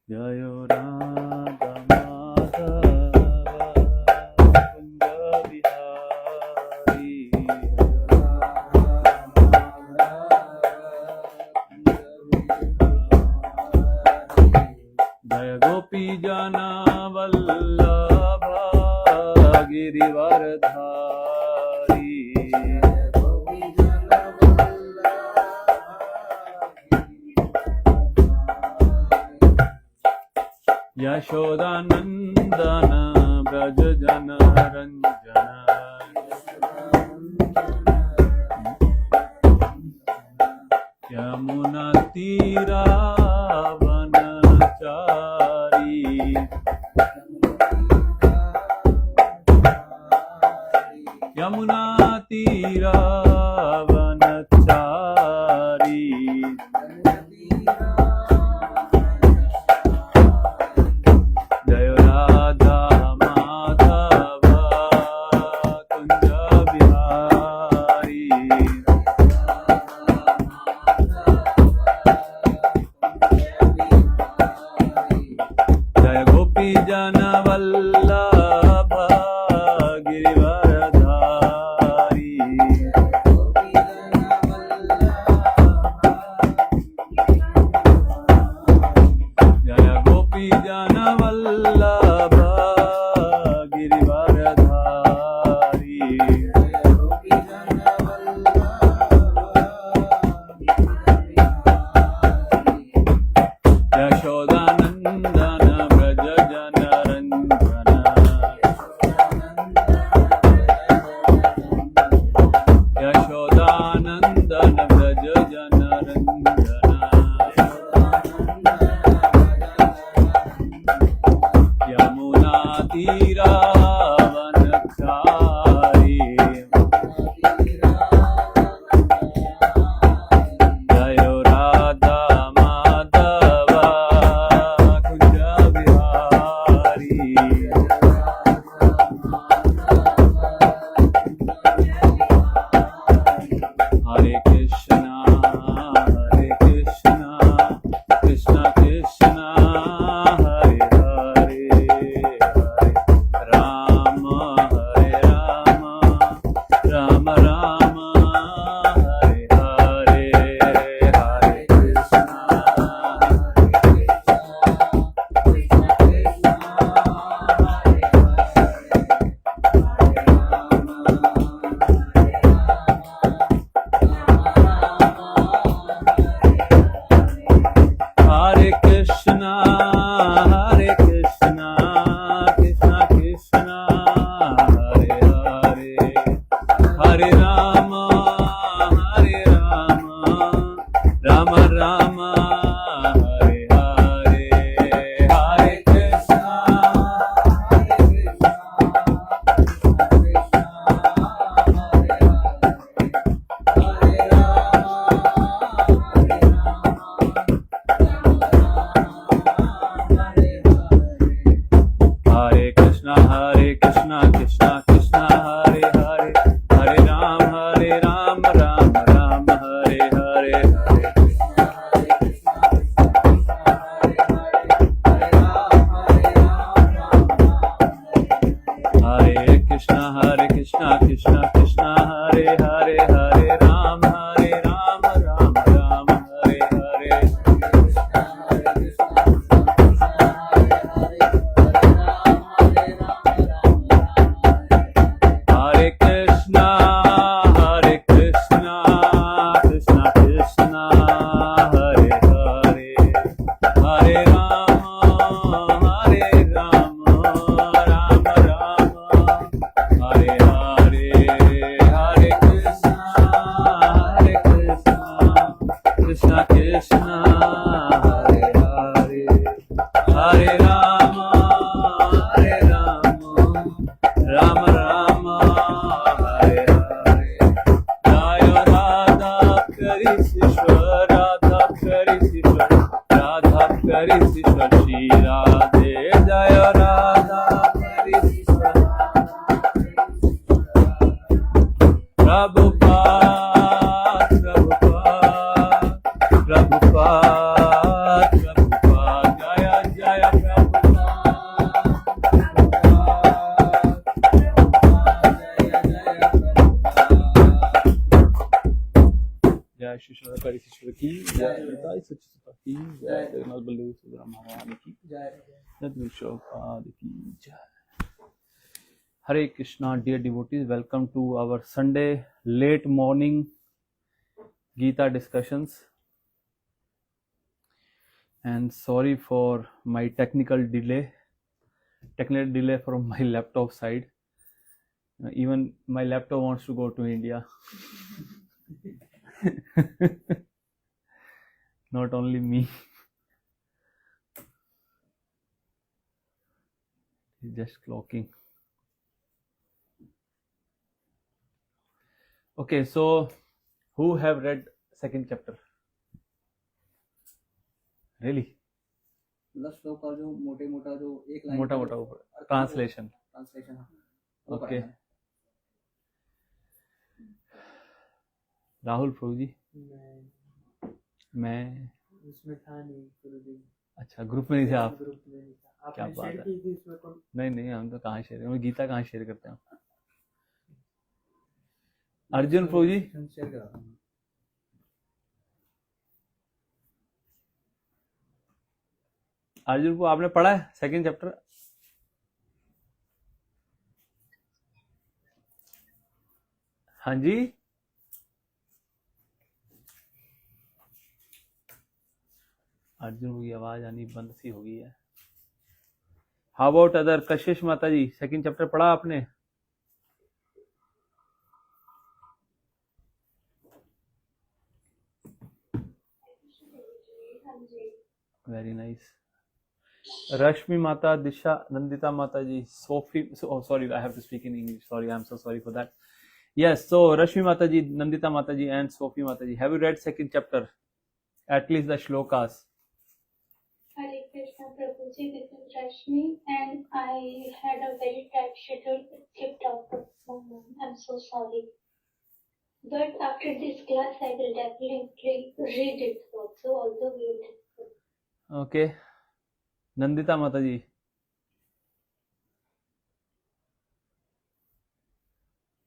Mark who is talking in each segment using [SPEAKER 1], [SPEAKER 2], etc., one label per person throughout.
[SPEAKER 1] Jayo Radha Madhava Kunja Bihari. Jaya Gopi Jana Vallabha Girivaradhari. Yashodanandana Braja Jana Ranjana. Yamuna Tira Vanachari. Yamuna Tira Vanachari. Jayo Radha Madhava Kunja Bihari. Jaya Gopi Jana Vallabha Girivaradhari. Jaya Gopi Jana Vallabha Girivaradhari. Yashodanandana Braja Jana Ranjana. Yashodanandana Braja Jana Ranjana. Yamuna Tira Vanachari. Jayo Radha Madhava Kunja Bihari. Hare Krishna, Krishna Krishna, Hare Hare, Hare Rama, Hare Rama, Rama Rama, Hare Hare, Hare Krishna, Hare Krishna, Krishna Krishna, Hare Hare, Hare Rama, Rama Rama, Hare Hare, Hare Krishna, Hare Krishna, Krishna Krishna, Hare Hare, Hare Ram, Ram Ram, Hare Hare, Hare Krishna, Krishna Krishna, Hare Hare, Hare Ram, Ram Ram, Hare Hare. Hare Krishna, Krishna Krishna, Hare Hare, Hare Rama, Rama Rama, Hare Hare, Hare Krishna, Krishna Krishna, Hare Hare, Hare Rama, Rama Rama, Hare Hare. Jaya Radha Krishna, Radha Krishna, Radha Krishna, Shri Radhe. Jaya Radha Krishna, Prabhupada, Prabhupada, Prabhupada. जय श्री श्री की जय निताई सच्चिदानंद की जय जगन्नाथ बलदेव सुभद्रा महारानी की जय श्रीपाद की जय। Hare Krishna, dear devotees, welcome to our Sunday late morning Gita discussions. And sorry for my technical delay from my laptop side. Even my laptop wants to go to India. Not only me. It's just clocking. Okay, so who have read second chapter? Really?
[SPEAKER 2] श्लोक का जो मोटा जो एक line
[SPEAKER 1] मोटा ऊपर translation okay. Rahul प्रभु जी मैं
[SPEAKER 2] उसमें था नहीं गुरुजी।
[SPEAKER 1] अच्छा ग्रुप में नहीं थे आप?
[SPEAKER 2] ग्रुप में नहीं था।
[SPEAKER 1] क्या बात है।
[SPEAKER 2] तो
[SPEAKER 1] नहीं हम तो कहाँ शेयर करें, गीता कहाँ शेयर करते हैं। अर्जुन प्रभु जी
[SPEAKER 2] शेयर कर रहा हूं।
[SPEAKER 1] अर्जुन को आपने पढ़ा है सेकंड चैप्टर? हाँ जी अर्जुन की आवाज आनी बंद सी हो गई है। How about other? कशिश माता जी सेकंड चैप्टर पढ़ा आपने? Very nice. Rashmi Mata, Disha, Nandita Mata ji, Sophie. Oh, sorry, I have to speak in English. Sorry, I'm so sorry for that. Yes, so Rashmi Mata ji, Nandita Mata ji, and Sophie Mata ji, have you read second chapter? At least the shlokas.
[SPEAKER 3] Hare Krishna Prabhuji, this is Rashmi, and I had a very tight schedule. It skipped out of my mind. I'm so sorry. But after this class, I will definitely read it also, although we will discuss.
[SPEAKER 1] Okay. Nandita Mata ji.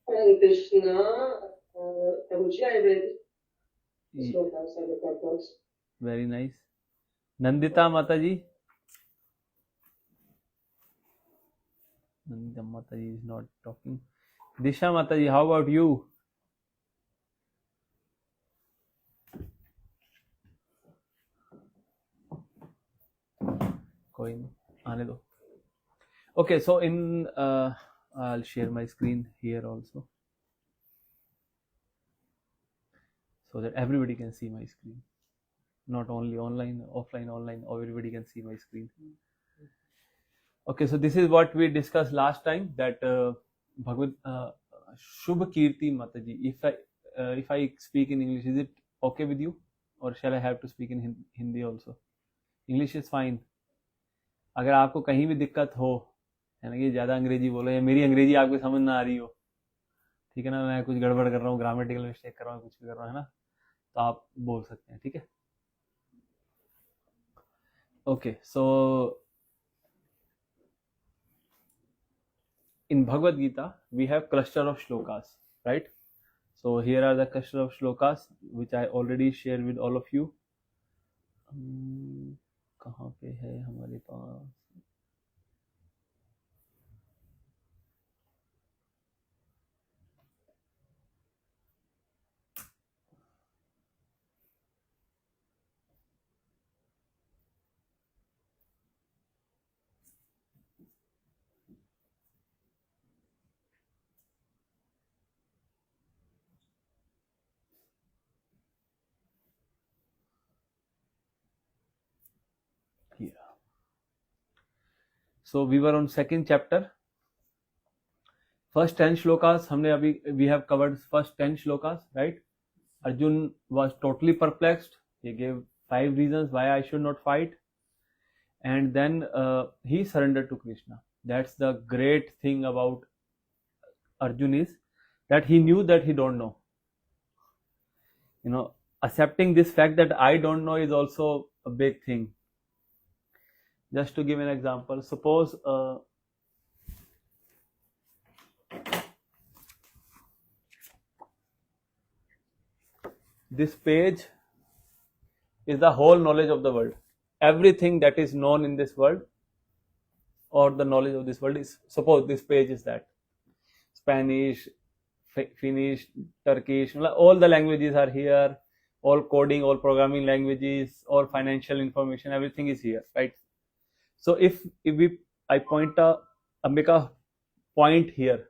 [SPEAKER 4] Hare Krishna, Prabhuji, I read slokas, I read purpose.
[SPEAKER 1] Very nice. Nandita Mata ji. Nandita Mata ji is not talking. Disha Mata ji, how about you? कोई नहीं आने दो। Okay, so in I'll share my screen here also so that everybody can see my screen, not only online, offline, online, everybody can see my screen. Okay, so this is what we discussed last time, that Bhagavad Shubh Kirti Mataji, if I speak in English, is it okay with you, or shall I have to speak in Hindi also? English is fine. अगर आपको कहीं भी दिक्कत हो, है ना, कि ज़्यादा अंग्रेजी बोलो या मेरी अंग्रेजी आपको समझ ना आ रही हो, ठीक है ना, मैं कुछ गड़बड़ कर रहा हूँ, ग्रामेटिकल मिस्टेक कर रहा हूँ, कुछ भी कर रहा हूँ, है ना, तो आप बोल सकते हैं, ठीक है। Okay, so in Bhagavad Gita we have cluster of shlokas, right? So here are the cluster of shlokas which I already shared with all of you. कहाँ पे है हमारे पास? So we were on second chapter. First 10 shlokas हमने अभी we have covered first 10 shlokas, right? Arjun was totally perplexed. He gave 5 reasons why I should not fight, and then he surrendered to Krishna. That's the great thing about Arjun, is that he knew that he don't know. You know, accepting this fact that I don't know is also a big thing. Just to give an example, suppose this page is the whole knowledge of the world. Everything that is known in this world, or the knowledge of this world, is, suppose this page is that. Spanish, Finnish, Turkish, all the languages are here, all coding, all programming languages, all financial information, everything is here, right? So if I make a point here,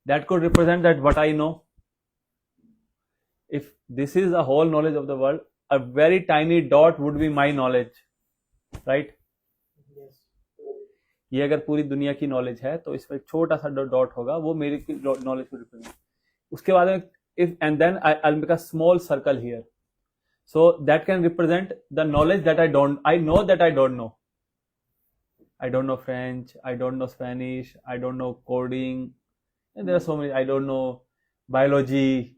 [SPEAKER 1] that could represent that what I know. If this is the whole knowledge of the world, a very tiny dot would be my knowledge, right? ये अगर पूरी दुनिया की knowledge है तो इसमें छोटा सा डॉट होगा, वो मेरी नॉलेज को रिप्रेजेंट. उसके बाद में if and then I'll make a small circle here, so that can represent the knowledge that I know that I don't know. I don't know French, I don't know Spanish, I don't know coding, and there are so many. I don't know biology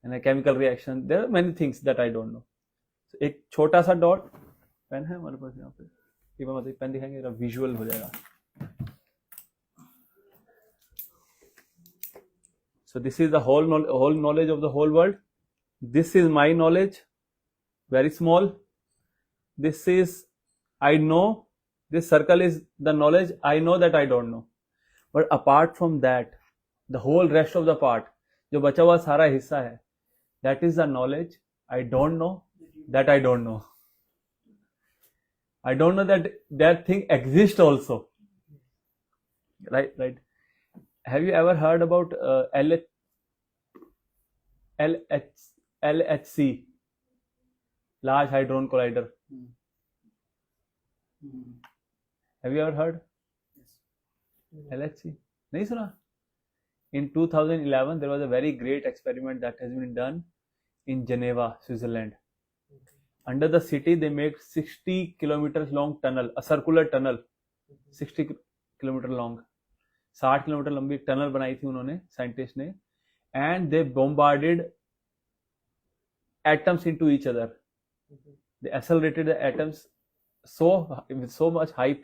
[SPEAKER 1] and a chemical reaction. There are many things that I don't know. So एक छोटा सा dot, pen है हमारे पास यहाँ पे, ये मतलब pen दिखाएंगे, विजुअल हो जाएगा. So this is the whole knowledge of the whole world. This is my knowledge, very small. This is I know. This circle is the knowledge I know that I don't know. But apart from that, the whole rest of the part, जो बचा हुआ सारा हिस्सा है, that is the knowledge I don't know that I don't know. I don't know that thing exists also. Right. Have you ever heard about LHC, Large Hadron Collider? Have you ever heard? LHC? नहीं सुना? In 2011, there was a very great experiment that has been done in Geneva, Switzerland. Under the city, they made 60 kilometers long tunnel, a circular tunnel, 60 kilometer long. 60 kilometre लंबी एक tunnel बनाई थी उन्होंने, scientist ने, and they bombarded atoms into each other. They accelerated the atoms with so much high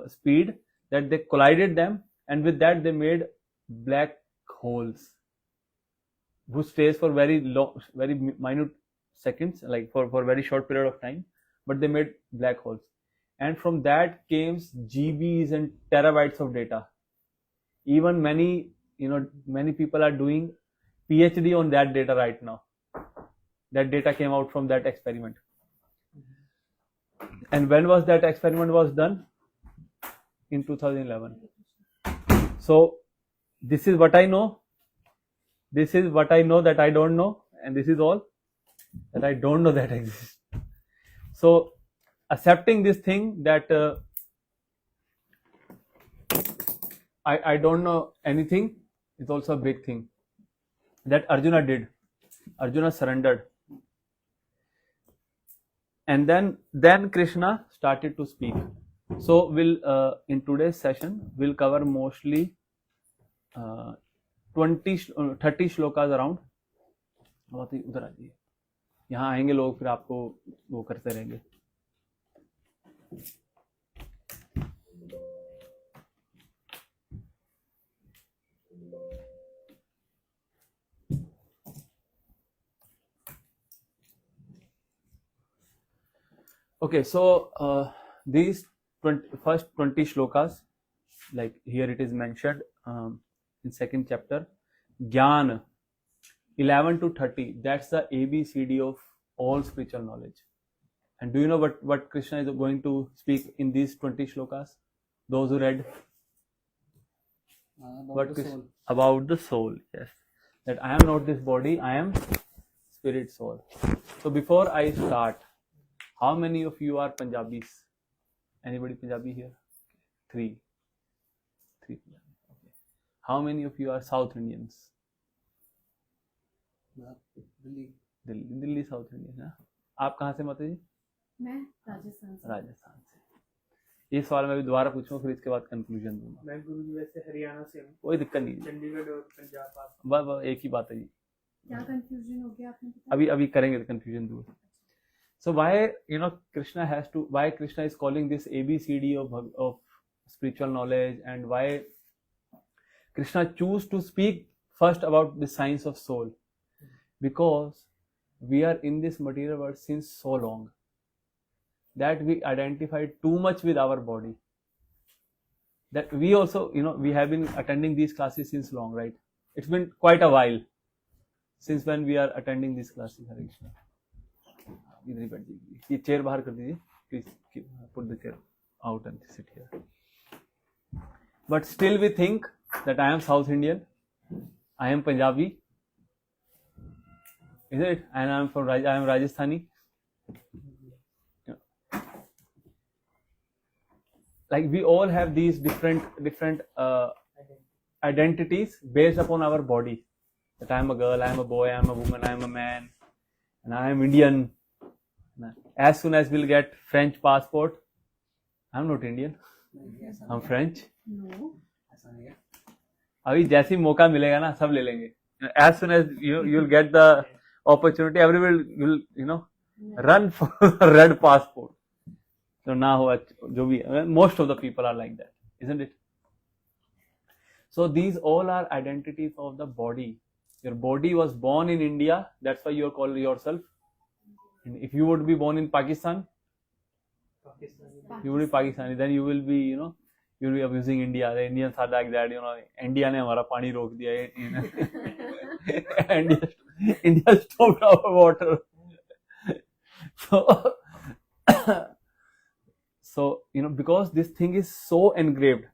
[SPEAKER 1] speed that they collided them, and with that they made black holes, who stays for very long, very minute seconds, like for very short period of time, but they made black holes, and from that came GBs and terabytes of data. Even many people are doing PhD on that data right now. That data came out from that experiment. And when was that experiment was done? In 2011. So this is what I know. This is what I know that I don't know, and this is all that I don't know that exists. So accepting this thing that I don't know anything is also a big thing that Arjuna did. Arjuna surrendered, and then Krishna started to speak. So we'll in today's session we'll cover mostly 30 shlokas around. बहुत ही उधर आ जाइए, यहाँ आएंगे लोग, फिर आपको वो करते रहेंगे. Okay, so these first 20 shlokas, like here it is mentioned in second chapter, Gyan 11 to 30, that's the ABCD of all spiritual knowledge. And do you know what Krishna is going to speak in these 20 shlokas? Those who read? About the soul, yes. That I am not this body, I am spirit soul. So before I start, how many of you are Punjabis? Anybody Punjabi here? Three. Okay. How many of you are South Indians? Delhi south Indian है. आप कहाँ से माता जी?
[SPEAKER 5] मैं राजस्थान
[SPEAKER 1] से. ये सवाल मैं भी दोबारा पूछूंगा, फिर इसके बाद कंक्लूजन दूंगा.
[SPEAKER 6] मैं गुरुजी वैसे हरियाणा से हूँ.
[SPEAKER 1] कोई दिक्कत नहीं,
[SPEAKER 6] चंडीगढ़ और पंजाब
[SPEAKER 1] बस एक ही बात है जी.
[SPEAKER 5] क्या कंफ्यूजन हो गया आपने?
[SPEAKER 1] अभी करेंगे तो कंफ्यूजन दूर. So why Krishna is calling this ABCD of spiritual knowledge, and why Krishna choose to speak first about the science of soul? Because we are in this material world since so long that we identify too much with our body. That we also, we have been attending these classes since long, right? It's been quite a while since when we are attending these classes. Hare Krishna. इधर ही बैठ जाइए. ये chair बाहर कर दीजिए. Please put the chair out and sit here. But still we think that I am South Indian, I am Punjabi, is it? And I am Rajasthani. Like we all have these different identities based upon our body. That I am a girl, I am a boy, I am a woman, I am a man, and I am Indian. As soon as we'll get French passport, I am not Indian, I am French.
[SPEAKER 5] No.
[SPEAKER 2] ऐसा नहीं है.
[SPEAKER 1] अभी जैसे ही मौका मिलेगा ना सब ले लेंगे. As soon as you'll get the opportunity, everyone will run for a red passport. So ना हो जो भी, most of the people are like that, isn't it? So these all are identities of the body. Your body was born in India, that's why you are calling yourself. And if you would be born in Pakistan, you will be Pakistani. Then you will be, you will be abusing India. The Indians are like that, India ने हमारा पानी रोक दिया. India stopped our water. So because this thing is so engraved,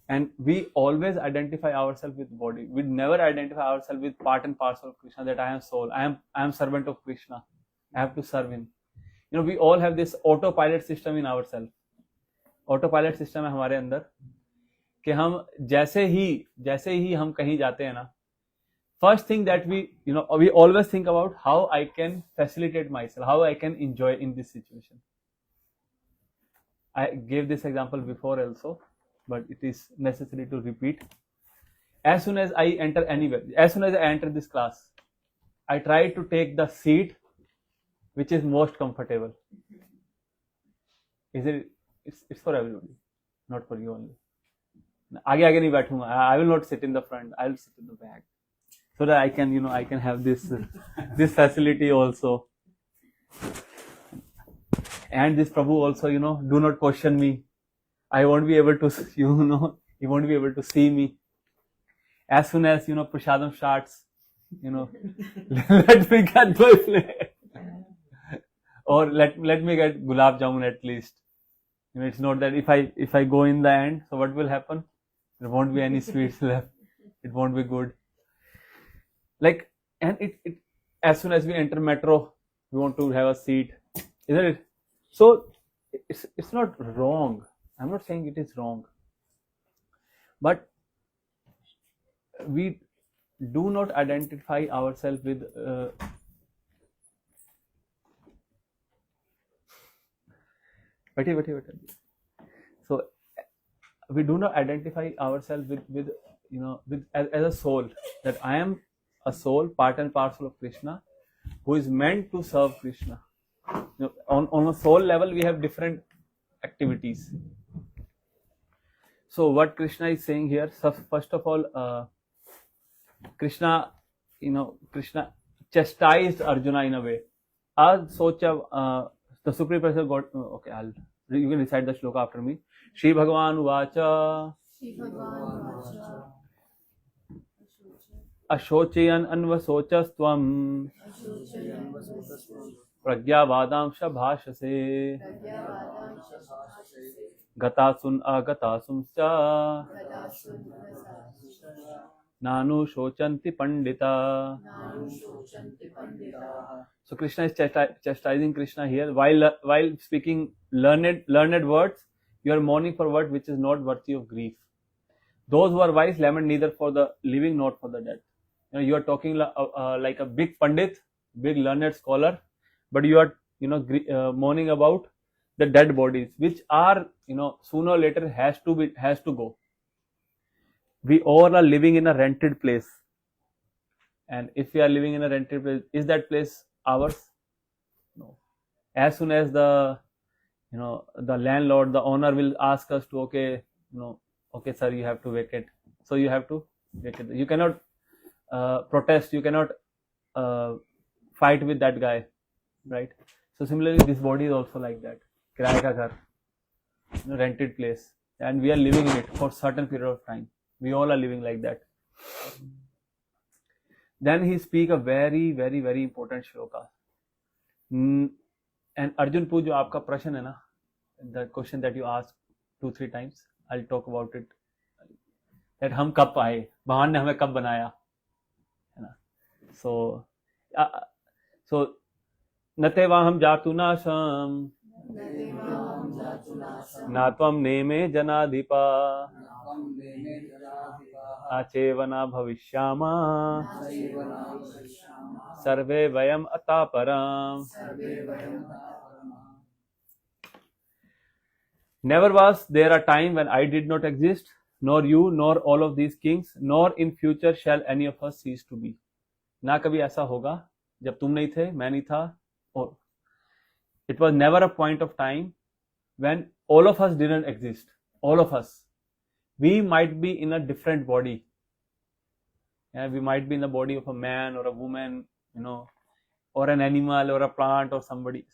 [SPEAKER 1] and we always identify ourselves with body. We never identify ourselves with part and parcel of Krishna. That I am soul. I am servant of Krishna. I have to serve him. We all have this autopilot system in ourselves. Autopilot system है हमारे अंदर कि हम जैसे ही हम कहीं जाते हैं ना, first thing that we always think about how I can facilitate myself, how I can enjoy in this situation. I gave this example before also, but it is necessary to repeat. As soon as I enter anywhere, as soon as I enter this class, I try to take the seat which is most comfortable. Is it? It's for everybody, not for you only. आगे नहीं बैठूंगा. I will not sit in the front. I will sit in the back, so that I can have this facility also. And this Prabhu also, do not question me. I won't be able to, he won't be able to see me. As soon as, Prasadam starts, let me get my plate. Or let me get gulab jamun at least. It's not that if I go in the end, so what will happen? There won't be any sweets left. It won't be good. Like, and it as soon as we enter metro, we want to have a seat, isn't it? So it's not wrong. I'm not saying it is wrong, but we do not identify ourselves with So we do not identify ourselves with as a soul, that I am a soul, part and parcel of Krishna, who is meant to serve Krishna. On a soul level, we have different activities. So what Krishna is saying here, first of all, Krishna chastised Arjuna in a way. The Supreme Personality God. Okay, you can recite the shloka after me. Shri Bhagavan Vacha Ashochayan Anvasocastvam Pragyavadamsha Bhashase Gatasun Agatasumscha Nanu Shochanti Pandita. So Krishna is chastising Krishna here. While speaking learned words, you are mourning for what which is not worthy of grief. Those who are wise lament neither for the living nor for the dead. You are talking like a big pandit, big learned scholar, but you are mourning about the dead bodies, which are sooner or later has to go. We all are living in a rented place, and if we are living in a rented place, is that place ours? No. As soon as the landlord, the owner will ask us to, okay sir, you have to vacate. So you have to vacate. You cannot protest. You cannot fight with that guy, right? So similarly, this body is also like that. किराए का घर, rented place, and we are living in it for certain period of time. We all are living like that. Then he speak a very, very, very important shloka. And Arjun Pooja, जो आपका प्रश्न है ना, the question that you asked 2-3 times, I'll talk about it. That हम कब आए, भगवान ने हमें कब बनाया, है ना? So नते वाहम जातु नाशम ना त्वं नेमे जनाधिपा आचेवना भविष्यामा सर्वे वयम अतापरम. Never was there a time when I did not exist, nor you, nor all of these kings, nor in future shall any of us cease to be. ना कभी ऐसा होगा जब तुम नहीं थे, मैं नहीं था, और it was never a point of time when all of us didn't exist. All of us. We might be in a different body. Yeah, we might be in the body of a man or a woman, you know, or an animal or a plant or somebody,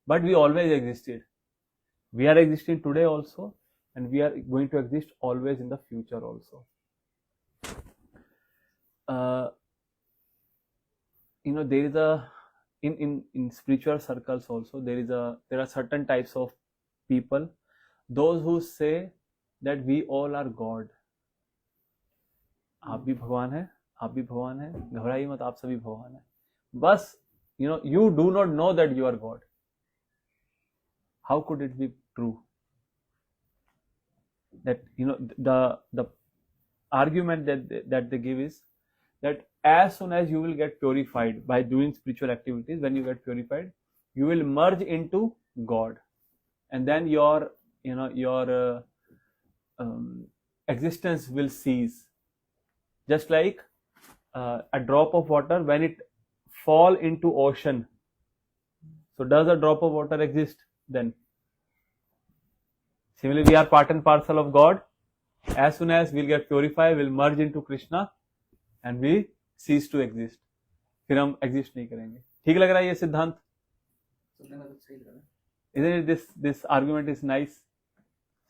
[SPEAKER 1] but we always existed. We are existing today also, and we are going to exist always in the future also. You know, there is a in spiritual circles also there are certain types of people, those who say that we all are God. आप भी भगवान है, आप भी भगवान है, घबराइए मत, आप सभी भगवान है. बस, you know, you do not know that you are God. How could it be true? That, you know, the argument that they give is that as soon as you will get purified by doing spiritual activities, when you get purified, you will merge into God, and then your existence will cease. Just like a drop of water when it fall into ocean. So does a drop of water exist then? Similarly, we are part and parcel of God. As soon as we'll get purified, we'll merge into Krishna and we cease to exist. फिर हम exist नहीं करेंगे. ठीक लग रहा है ये सिद्धांत? Isn't it this argument is nice?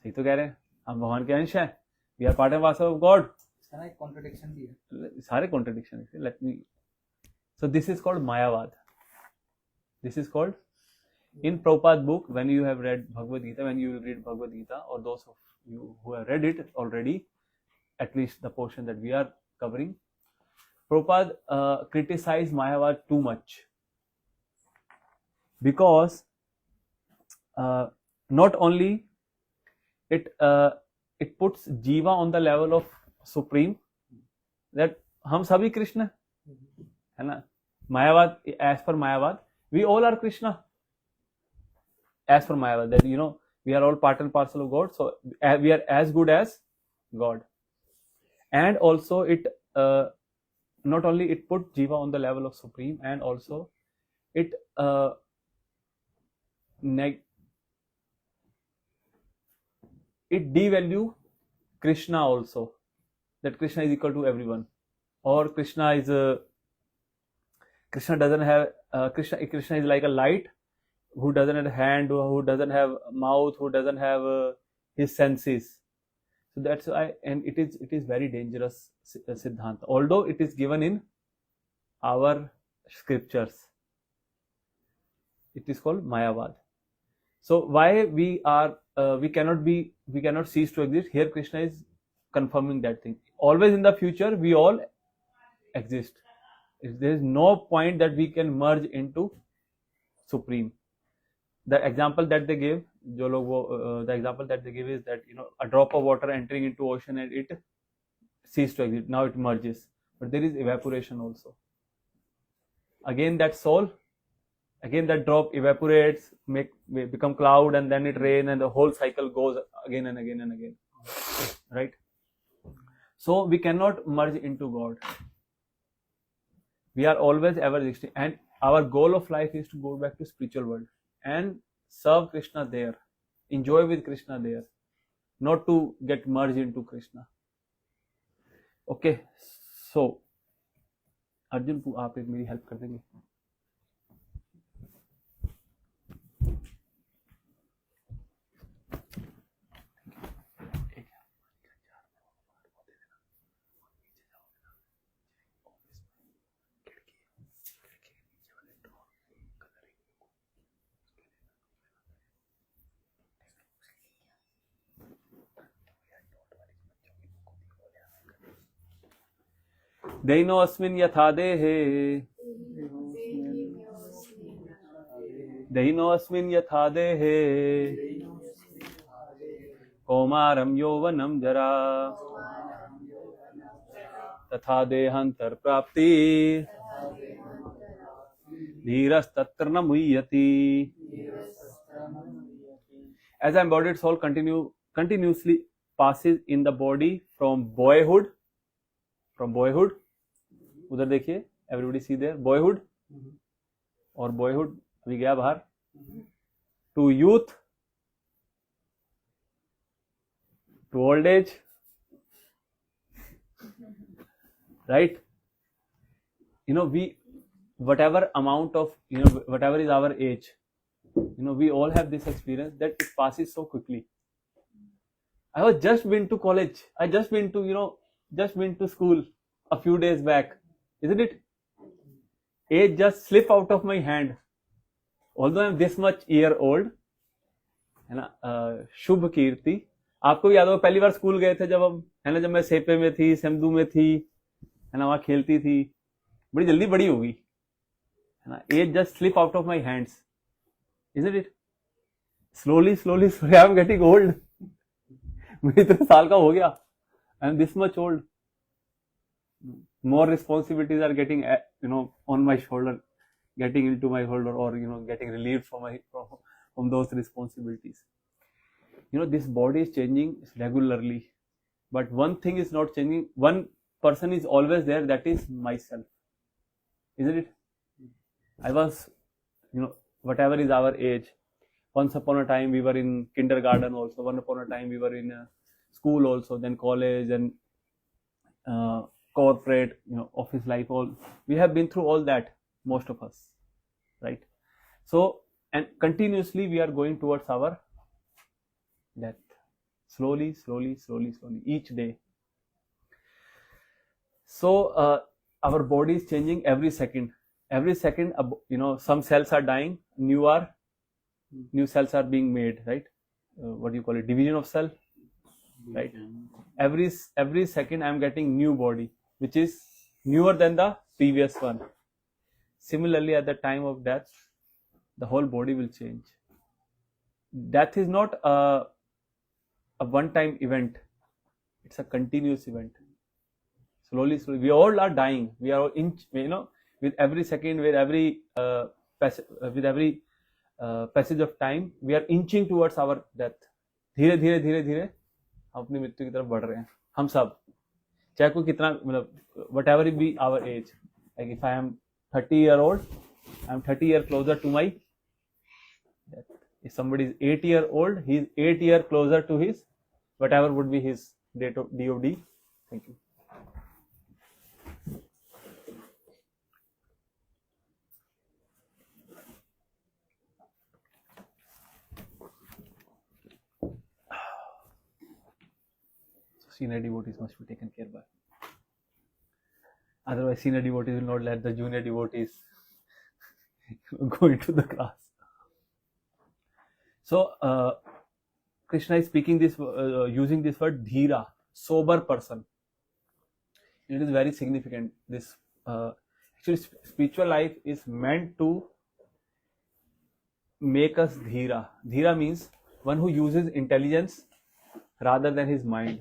[SPEAKER 1] सही तो कह रहे हैं, हम भगवान के अंश हैं. We are part and parcel of God.
[SPEAKER 2] एक कॉन्ट्रडिक्शन भी है.
[SPEAKER 1] सारे contradiction है. Let me. So this is called Mayavad. This is called, in Prabhupada's book, when you have read Bhagavad Gita, when you read Bhagavad Gita, or those of you who have read it already, at least the portion that we are covering, Prabhupada criticized Mayavad too much, because not only it puts Jiva on the level of Supreme, that हम सभी कृष्ण है ना. Mayavad, as per Mayavad, we all are Krishna. As per Mayavad, that, you know, we are all part and parcel of God, so we are as good as God. And also it not only it put Jiva on the level of Supreme, and also it it devalue Krishna also, that Krishna is equal to everyone, or Krishna is Krishna doesn't have Krishna is like a light who doesn't have hand, who doesn't have mouth, who doesn't have his senses. So that's why, and it is very dangerous Siddhanta, although it is given in our scriptures. It is called Mayavad. So why we cannot cease to exist? Here Krishna is confirming that thing. Always in the future we all exist. There is no point that we can merge into Supreme. The example that they give, the example that they give is that, you know, a drop of water entering into ocean and it ceased to exist. Now it merges, but there is evaporation also. Again that soul, again that drop evaporates, become cloud, and then it rain, and the whole cycle goes again and again and again. Right? So we cannot merge into God. We are always ever existing, and our goal of life is to go back to spiritual world and serve Krishna there, enjoy with Krishna there, not to get merged into Krishna. Okay, so Arjun, आप एक मेरी help कर देंगे? दैनोऽस्मिन् यथा देहे दैनोऽस्मिन् यथा देहे कौमारं यौवनं जरा तथा देहांतर प्राप्ति धीरस्तत्र न मुह्यति. As an embodied soul continuously passes in the body from boyhood, उधर देखिए, everybody see there, boyhood, और boyhood अभी गया बाहर, to youth, to old age, right? We whatever amount of whatever is our age, we all have this experience that it passes so quickly. I was just been to college, I just been to school a few days back, isn't it? Age just slip out of my hand. Although I am this much year old, है ना, शुभ कीर्ति. आपको भी याद होगा पहली बार school गए थे जब हम, है ना, जब मैं सेपे में थी, सेमदू में थी, है ना, वहां खेलती थी, बड़ी जल्दी बड़ी होगी, है ना. As just slip out of my hands, isn't it? Slowly I am getting old. मैं इतने साल का हो गया, I am this much old. More responsibilities are getting on my shoulder, getting into my shoulder, or getting relieved from those responsibilities. This body is changing regularly, but one thing is not changing. One person is always there, that is myself, isn't it? I was, whatever is our age, once upon a time we were in kindergarten also, once upon a time we were in school also, then college and corporate, office life, all we have been through all that, most of us, right? So, and continuously we are going towards our death, slowly, each day. So our body is changing every second, some cells are dying, new cells are being made, right? What do you call it, division of cell, right? Every second I am getting new body which is newer than the previous one. Similarly, at the time of death, the whole body will change. Death is not a one-time event, it's a continuous event. Slowly we all are dying. We are with every second, with every passage of time, we are inching towards our death. धीरे धीरे हम अपनी मृत्यु की तरफ बढ़ रहे हैं, हम सब, चाहे कोई कितना, मतलब whatever be our age. Like if I am 30-year-old, I am 30 years closer to my death. If somebody is 8-year-old, he is 8 years closer to his whatever would be his date of DOD. Thank you. Senior devotees must be taken care by. Otherwise, senior devotees will not let the junior devotees go into the class. So, Krishna is speaking this, using this word dhira, sober person. It is very significant. This actually, spiritual life is meant to make us dhira. Dhira means one who uses intelligence rather than his mind.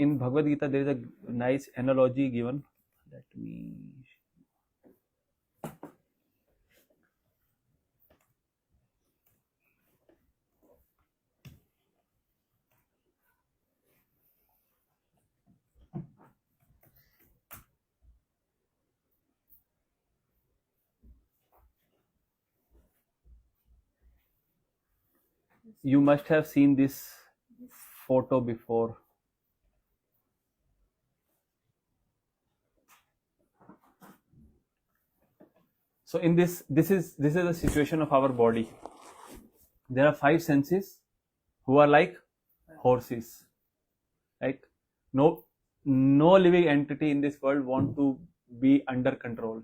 [SPEAKER 1] In Bhagavad Gita there is a nice analogy given. Let me. You must have seen this photo before. So in this is the situation of our body. There are 5 senses who are like horses. Like no living entity in this world want to be under control,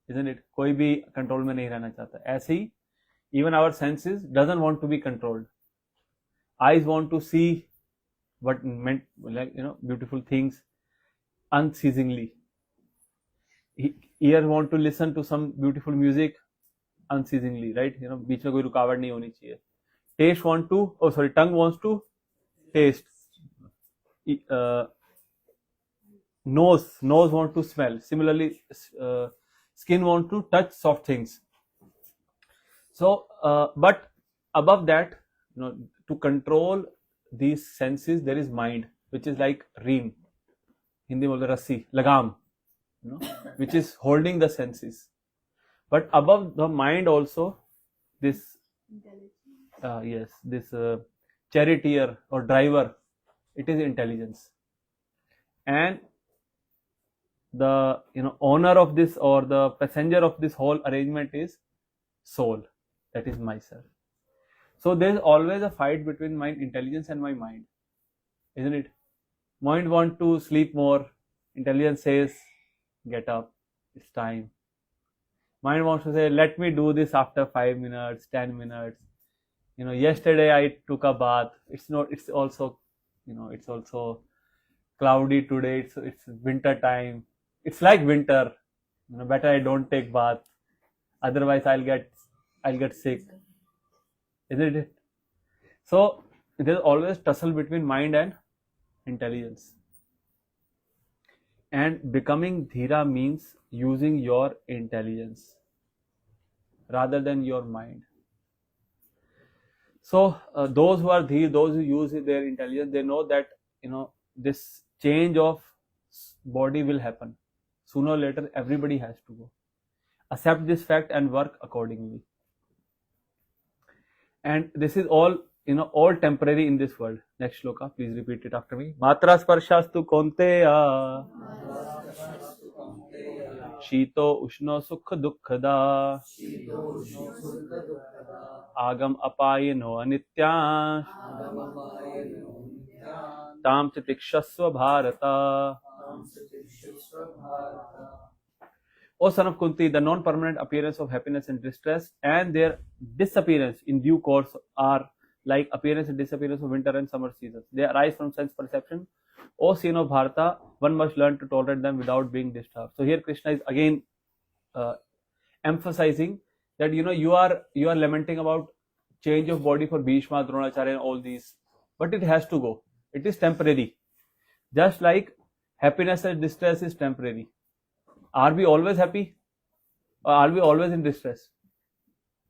[SPEAKER 1] isn't it? कोई भी control में नहीं रहना चाहता. ऐसे ही even our senses doesn't want to be controlled. Eyes want to see what meant, like beautiful things. unceasingly. Ear want to listen to some beautiful music unceasingly, right? बीच में कोई रुकावट नहीं होनी चाहिए. Tongue wants to taste. Nose want to smell. Similarly, skin want to touch soft things. So, but above that, to control these senses, there is mind, which is like reem. Hindi बोलते रस्सी, लगाम, which is holding the senses. But above the mind also, this this charioteer or driver, it is intelligence. And the owner of this or the passenger of this whole arrangement is soul, that is myself. So there is always a fight between my intelligence and my mind, isn't it? Mind wants to sleep more, intelligence says get up, it's time. Mind wants to say let me do this after 5 minutes, 10 minutes. Yesterday I took a bath, it's also cloudy today, it's winter time. It's like winter. Better I don't take bath. Otherwise, I'll get sick. Isn't it? So there's always tussle between mind and intelligence. And becoming dhira means using your intelligence rather than your mind. So those who are dhir, those who use their intelligence, they know that this change of body will happen. Sooner or later, everybody has to go. Accept this fact and work accordingly. And this is all, all temporary in this world. Next shloka, please repeat it after me. Matra sparshastu konteya Shito ushno sukha dukkhada Agam apayino anitya Tam titikshasva bharata. O son of Kunti, the non-permanent appearance of happiness and distress and their disappearance in due course are like appearance and disappearance of winter and summer seasons. They arise from sense perception. O son of Bharata, one must learn to tolerate them without being disturbed. So here Krishna is again emphasizing that you are lamenting about change of body for Bhishma, Dronacharya and all these, but it has to go. It is temporary. Just like happiness and distress is temporary. Are we always happy? Or are we always in distress?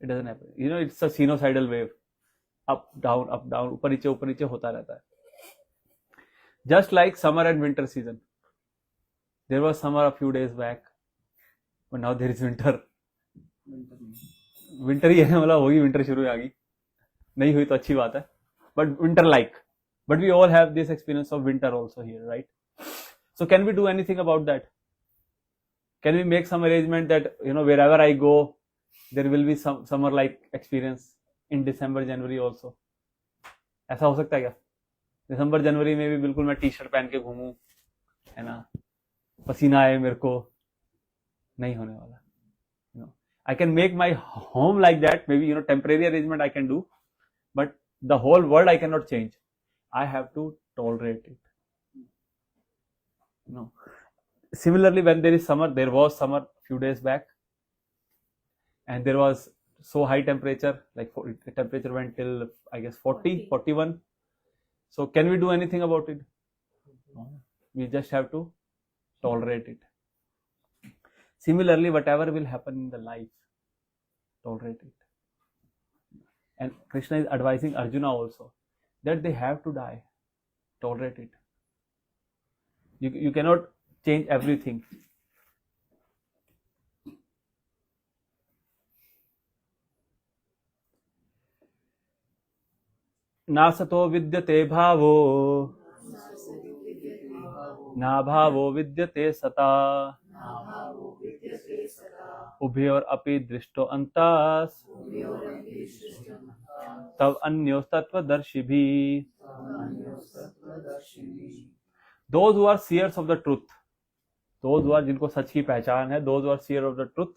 [SPEAKER 1] It doesn't happen. It's a sinusoidal wave. Up, down, ऊपर नीचे होता रहता है. Just like summer and winter season. There was summer a few days back, but now there is winter. Winter ही है, मतलब होगी winter शुरू आ गई. नहीं हुई तो अच्छी बात है. But winter like. But we all have this experience of winter also here, right? So can we do anything about that? Can we make some arrangement that wherever I go, there will be some summer-like experience in December, January also? ऐसा हो सकता है क्या? दिसंबर जनवरी में भी बिल्कुल मैं T-shirt पहन के घूमूं, है ना, पसीना आए मेरे को, नहीं होने वाला. I can make my home like that. Maybe temporary arrangement I can do, but the whole world I cannot change. I have to tolerate it. Similarly, when there is summer, there was summer a few days back, and there was so high temperature, like the temperature went till I guess 40, 41. So can we do anything about it? No. We just have to tolerate it. Similarly, whatever will happen in the life, tolerate it. And Krishna is advising Arjuna also that they have to die. Tolerate it. You cannot change everything. नासतो विद्यते भावो ना भावो विद्यते सता उभयोर अपि दृष्टो अंतस तव अन्योस्तत्वदर्शिभिः. Those who are seers of the truth, those who are जिनको सच की पहचान है, those who are seers of the truth,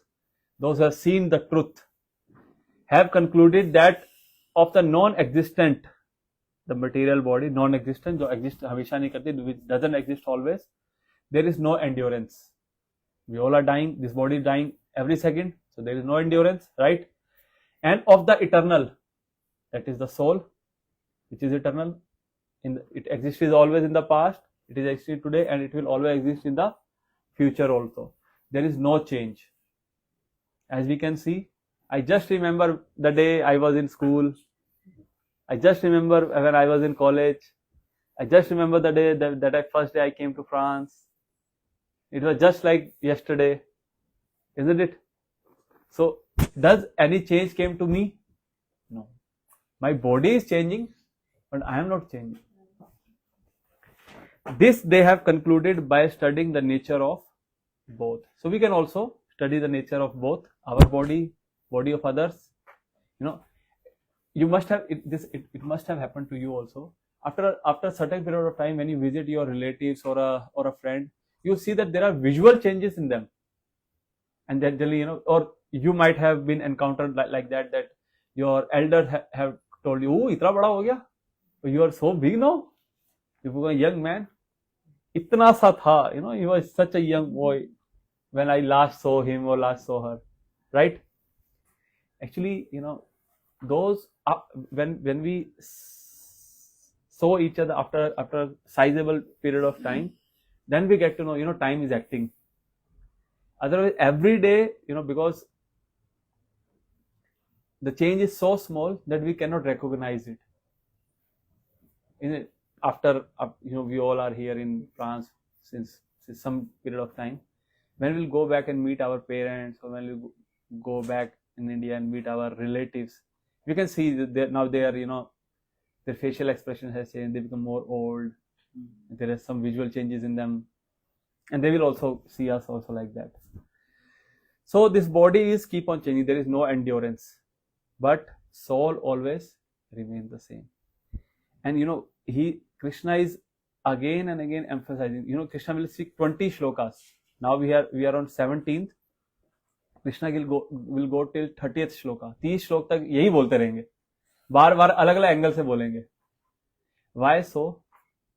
[SPEAKER 1] those who have seen the truth, have concluded that of the non-existent, the material body, non-existent, जो exist हमेशा नहीं करती, which doesn't exist always, there is no endurance. We all are dying. This body is dying every second. So there is no endurance, right? And of the eternal, that is the soul, which is eternal. It exists always in the past. It is existing today, and it will always exist in the future also. There is no change. As we can see, I just remember the day I was in school. I just remember when I was in college. I just remember the day that first day I came to France. It was just like yesterday, isn't it? So, does any change came to me? No. My body is changing, but I am not changing. This they have concluded by studying the nature of both. So we can also study the nature of both, our body, body of others. You must have it must have happened to you also. After a certain period of time, when you visit your relatives or a friend, you see that there are visual changes in them, and that generally, or you might have been encountered like that your elders have told you, "Oh, itna bada ho gaya, you are so big now. You were a young man, itna sa tha, he was such a young boy when I last saw him or last saw her," right? Actually, those when we saw each other after a sizable period of time, then we get to know, time is acting. Otherwise, every day, because the change is so small that we cannot recognize it. After we all are here in France since some period of time. When we'll go back and meet our parents, or when we go back in India and meet our relatives, we can see that now they are, their facial expression has changed. They become more old. There are some visual changes in them, and they will also see us also like that. So this body is keep on changing. There is no endurance, but soul always remains the same. And Krishna is again and again emphasizing. Krishna will speak 20 shlokas. Now we are on 17th. Krishna will go till 30th shloka. 30 श्लोक तक यही बोलते रहेंगे. बार-बार अलग-अलग angle से बोलेंगे. Why so?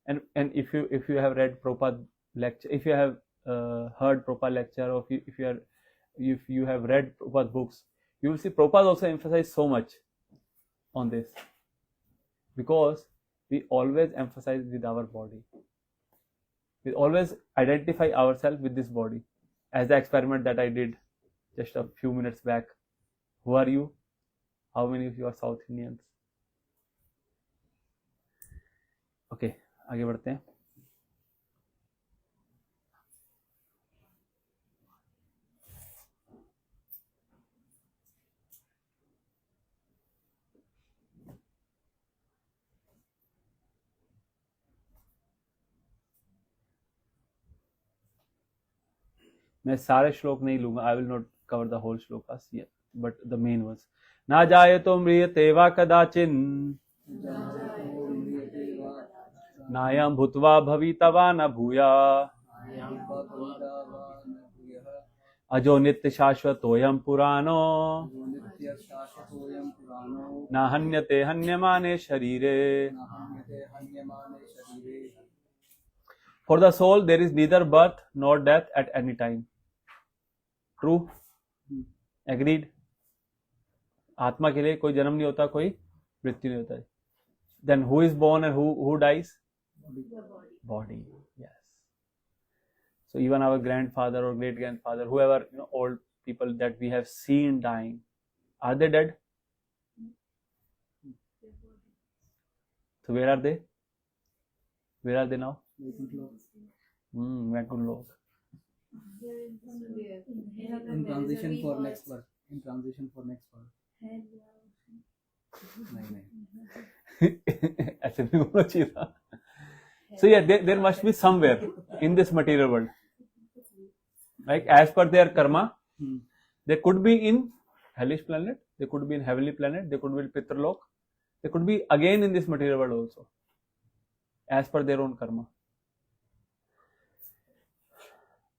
[SPEAKER 1] And if you have read Prabhupada lecture, if you have heard Prabhupada lecture, or if you have read Prabhupada books, you will see Prabhupada also emphasize so much on this, because we always emphasize with our body. We always identify ourselves with this body. As the experiment that I did just a few minutes back. Who are you? How many of you are South Indians? Okay, आगे बढ़ते हैं. मैं सारे श्लोक नहीं लूंगा. I will not cover the whole shlokas yet, but the main ones. ना जाये तो म्रियते वा कदाचिन, नायं भूत्वा भवितवा न भूया, अजो नित्य शाश्वतोऽयं पुराणो, न हन्यते हन्यमाने शरीरे. For the soul, there is neither birth nor death at any time. True? Agreed? आत्मा के लिए कोई जन्म नहीं होता, कोई मृत्यु नहीं होता है. Then who is born and who dies? Body. Yes. So even our grandfather or great grandfather, whoever, old people that we have seen dying, are they dead? So where are they? Where are they now? Vacuum log.
[SPEAKER 2] In transition for next birth. In transition for next birth.
[SPEAKER 1] ऐसे नहीं होना चाहिए था. So yeah, there must be somewhere in this material world, like as per their karma, they could be in hellish planet, they could be in heavenly planet, they could be in Pitralok, they could be again in this material world also, as per their own karma.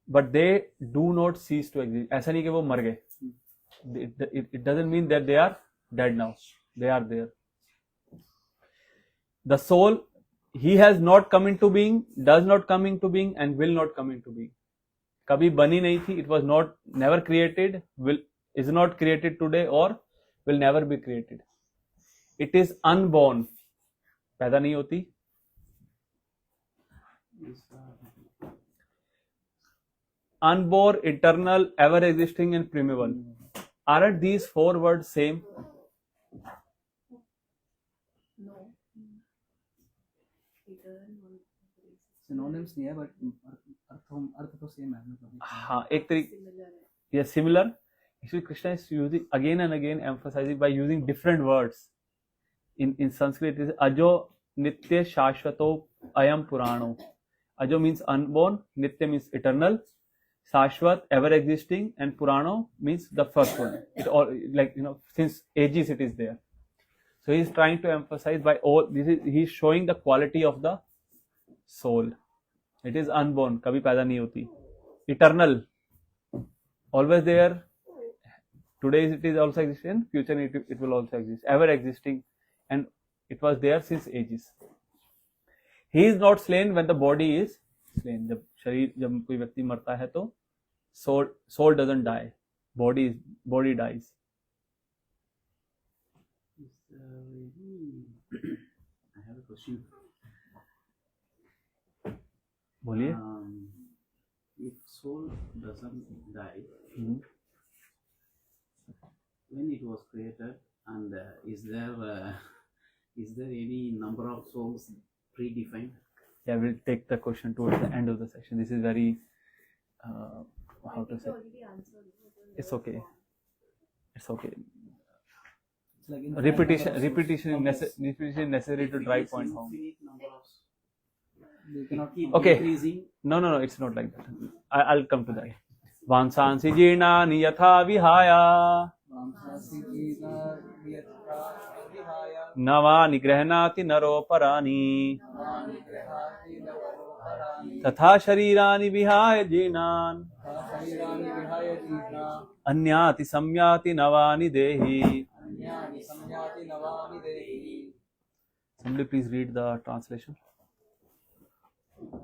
[SPEAKER 1] But they do not cease to exist. ऐसा नहीं कि वो मर गए. It doesn't mean that they are dead now. They are there. The soul he has not come into being, does not come into being, and will not come into being. कभी बनी नहीं थी, it was not never created, is not created today or will never be created. It is unborn, पैदा नहीं होती. Unborn, eternal, ever existing, and primeval. Aren't these four words same?
[SPEAKER 5] No.
[SPEAKER 2] Synonyms नहीं है but earth तो same है मतलब.
[SPEAKER 1] हाँ, एक तरीके, yes, similar. Actually, Krishna is using again and again, emphasizing by using different words. In Sanskrit, it is ajo nitya shashvato ayam purano. Ajo means unborn, nitya means eternal, shashvat ever existing, and purano means the first one. It all, like, since ages it is there. So he is trying to emphasize by all this is he is showing the quality of the soul. It is unborn, कभी पैदा नहीं होती. Eternal, always there. Today it is also existing, future it will also exist. Ever existing, and it was there since ages. He is not slain when the body is slain. जब कोई व्यक्ति मरता है तो soul doesn't die. Body dies.
[SPEAKER 7] I have a question.
[SPEAKER 1] बोलिए.
[SPEAKER 7] If soul doesn't die, when it was created, and is there any number of souls predefined?
[SPEAKER 1] Yeah, we'll take the question towards the end of the session. This is very how to say. It's okay. It's okay.
[SPEAKER 2] It's like in
[SPEAKER 1] Repetition is necessary to drive point home.
[SPEAKER 7] Infinite number of.
[SPEAKER 2] You cannot
[SPEAKER 7] Keep
[SPEAKER 1] Okay.
[SPEAKER 7] increasing.
[SPEAKER 1] No, it's not like that. I'll come to that. Vansansi jirnani yatha vihaya nava nigrahnati naro parani तथा शरीरानि विहाय जीर्णान् अन्याति सम्याति नवानि देहि. Somebody please read the translation.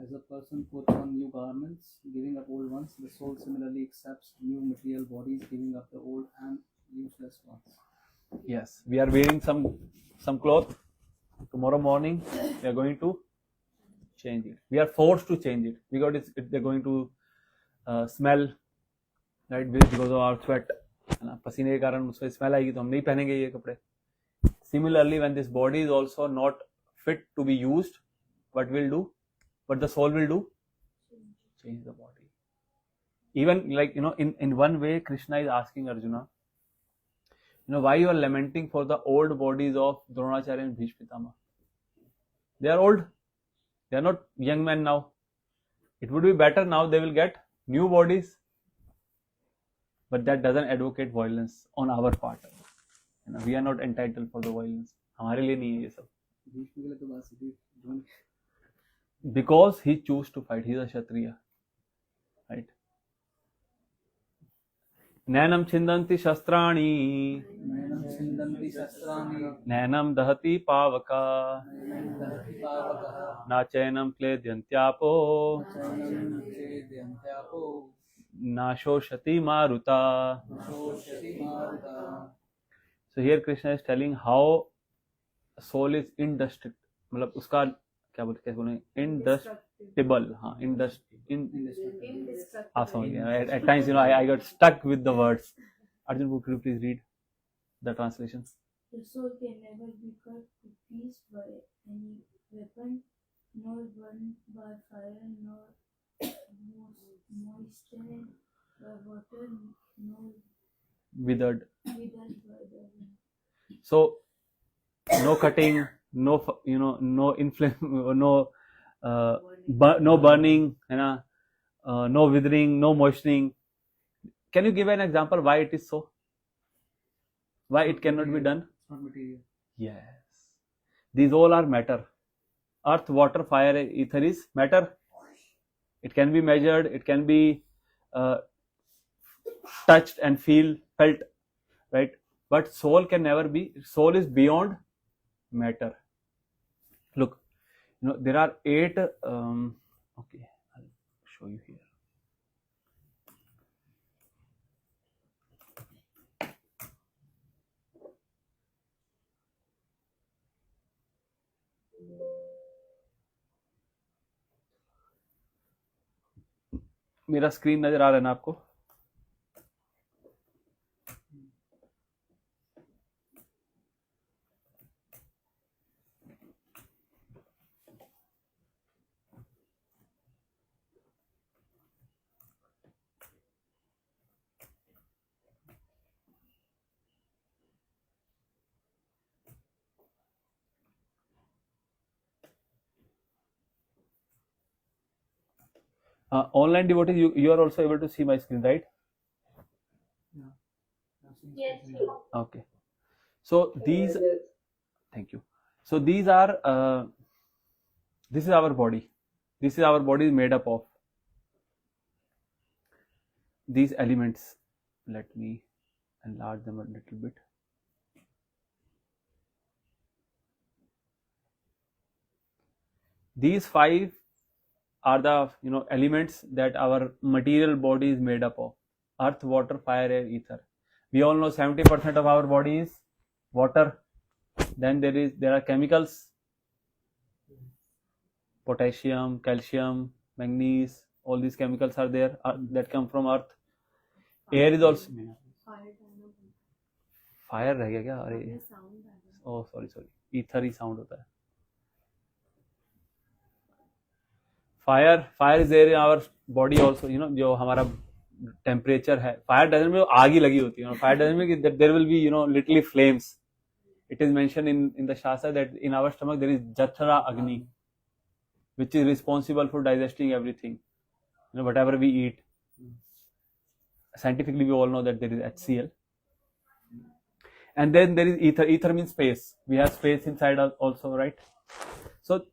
[SPEAKER 2] As a person puts on new garments, giving up old ones, the soul similarly accepts new material bodies, giving up the old and useless ones.
[SPEAKER 1] Yes, we are wearing some cloth. Tomorrow morning we are going to change it. We are forced to change it because they're going to smell, right? Because of our sweat. पसीने के कारण उसमें smell आएगी तो हम नहीं पहनेंगे ये कपड़े. Similarly, when this body is also not fit to be used, what the soul will do? Change the body. Even like, in one way, Krishna is asking Arjuna, why you are lamenting for the old bodies of Dronacharya and Bhishma Pitama? They are old. They are not young men now. It would be better now they will get new bodies. But that doesn't advocate violence on our part. We are not entitled for the violence. हमारे लिए नहीं है ये सब.
[SPEAKER 2] भीष्म के लिए तो बात सीधी.
[SPEAKER 1] Because he chose to fight. He is a Kshatriya. Right? नैनम छिंदन्ति शस्त्राणि नैनम दहति पावका न चैनम क्लेद्यन्त्यापो न शोषति मारुता. So here Krishna is telling how soul is indestructible. मतलब उसका क्या बोले indestructible. हाँ, At times, I got stuck with the words. Arjun, could you please read the translation?
[SPEAKER 3] The soul can never be cut to pieces by any weapon, nor burned by fire, nor moistened by water, nor
[SPEAKER 1] Withered.
[SPEAKER 3] by the wind.
[SPEAKER 1] So, no cutting, no inflame, no burning, no withering, no moistening. Can you give an example why it is so? Why it cannot be done?
[SPEAKER 2] It's not material.
[SPEAKER 1] Yes. These all are matter. Earth, water, fire, ether is matter. It can be measured, it can be touched and felt, right? But soul can never be. Soul is beyond matter. Look, there are 8. Okay, I'll show you here. मेरा screen नजर आ रहा है ना आपको? Online devotees, you are also able to see my screen, right?
[SPEAKER 3] Yes.
[SPEAKER 1] Okay. So these, thank you. So these are, this is our body. This is our body is made up of these elements. Let me enlarge them a little bit. These 5 are the elements that our material body is made up of: earth, water, fire, air, ether. We all know 70% of our body is water. Then there are chemicals: potassium, calcium, manganese. All these chemicals are there that come from earth. Air is also fire रह गया क्या? अरे oh sorry ether ही sound होता है. Fire is there in our body also. जो हमारा temperature है. Fire doesn't mean आग ही लगी होती है. Fire doesn't mean that there will be literally flames. It is mentioned in the Shastra that in our stomach there is Jatra Agni, which is responsible for digesting everything. Whatever we eat. Scientifically, we all know that there is HCl. And then there is ether. Ether means space. We have space inside us also, right? So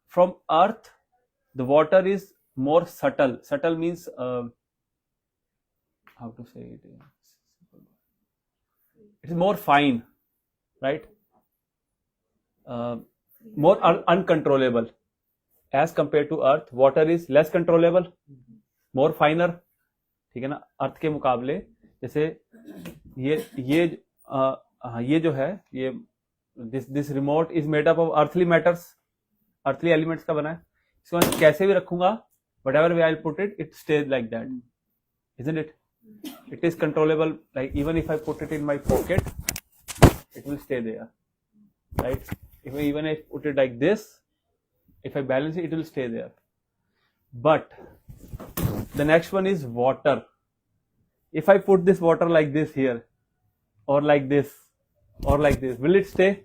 [SPEAKER 1] from earth, the water is more subtle. Subtle means how to say it? It is more fine, right? More uncontrollable. As compared to earth, water is less controllable, more finer. ठीक है ना? अर्थ के मुकाबले जैसे ये जो है ये this remote is made up of earthly matters, earthly elements का बना है. इसको मैं कैसे भी रखूंगा, whatever way I'll put it, it stays like that, isn't it? It is controllable. Like even if I put it in my pocket, it will stay there, right? Even if I put it like this, if I balance it, it will stay there. But the next one is water. If I put this water like this here, or like this, or like this, will it stay?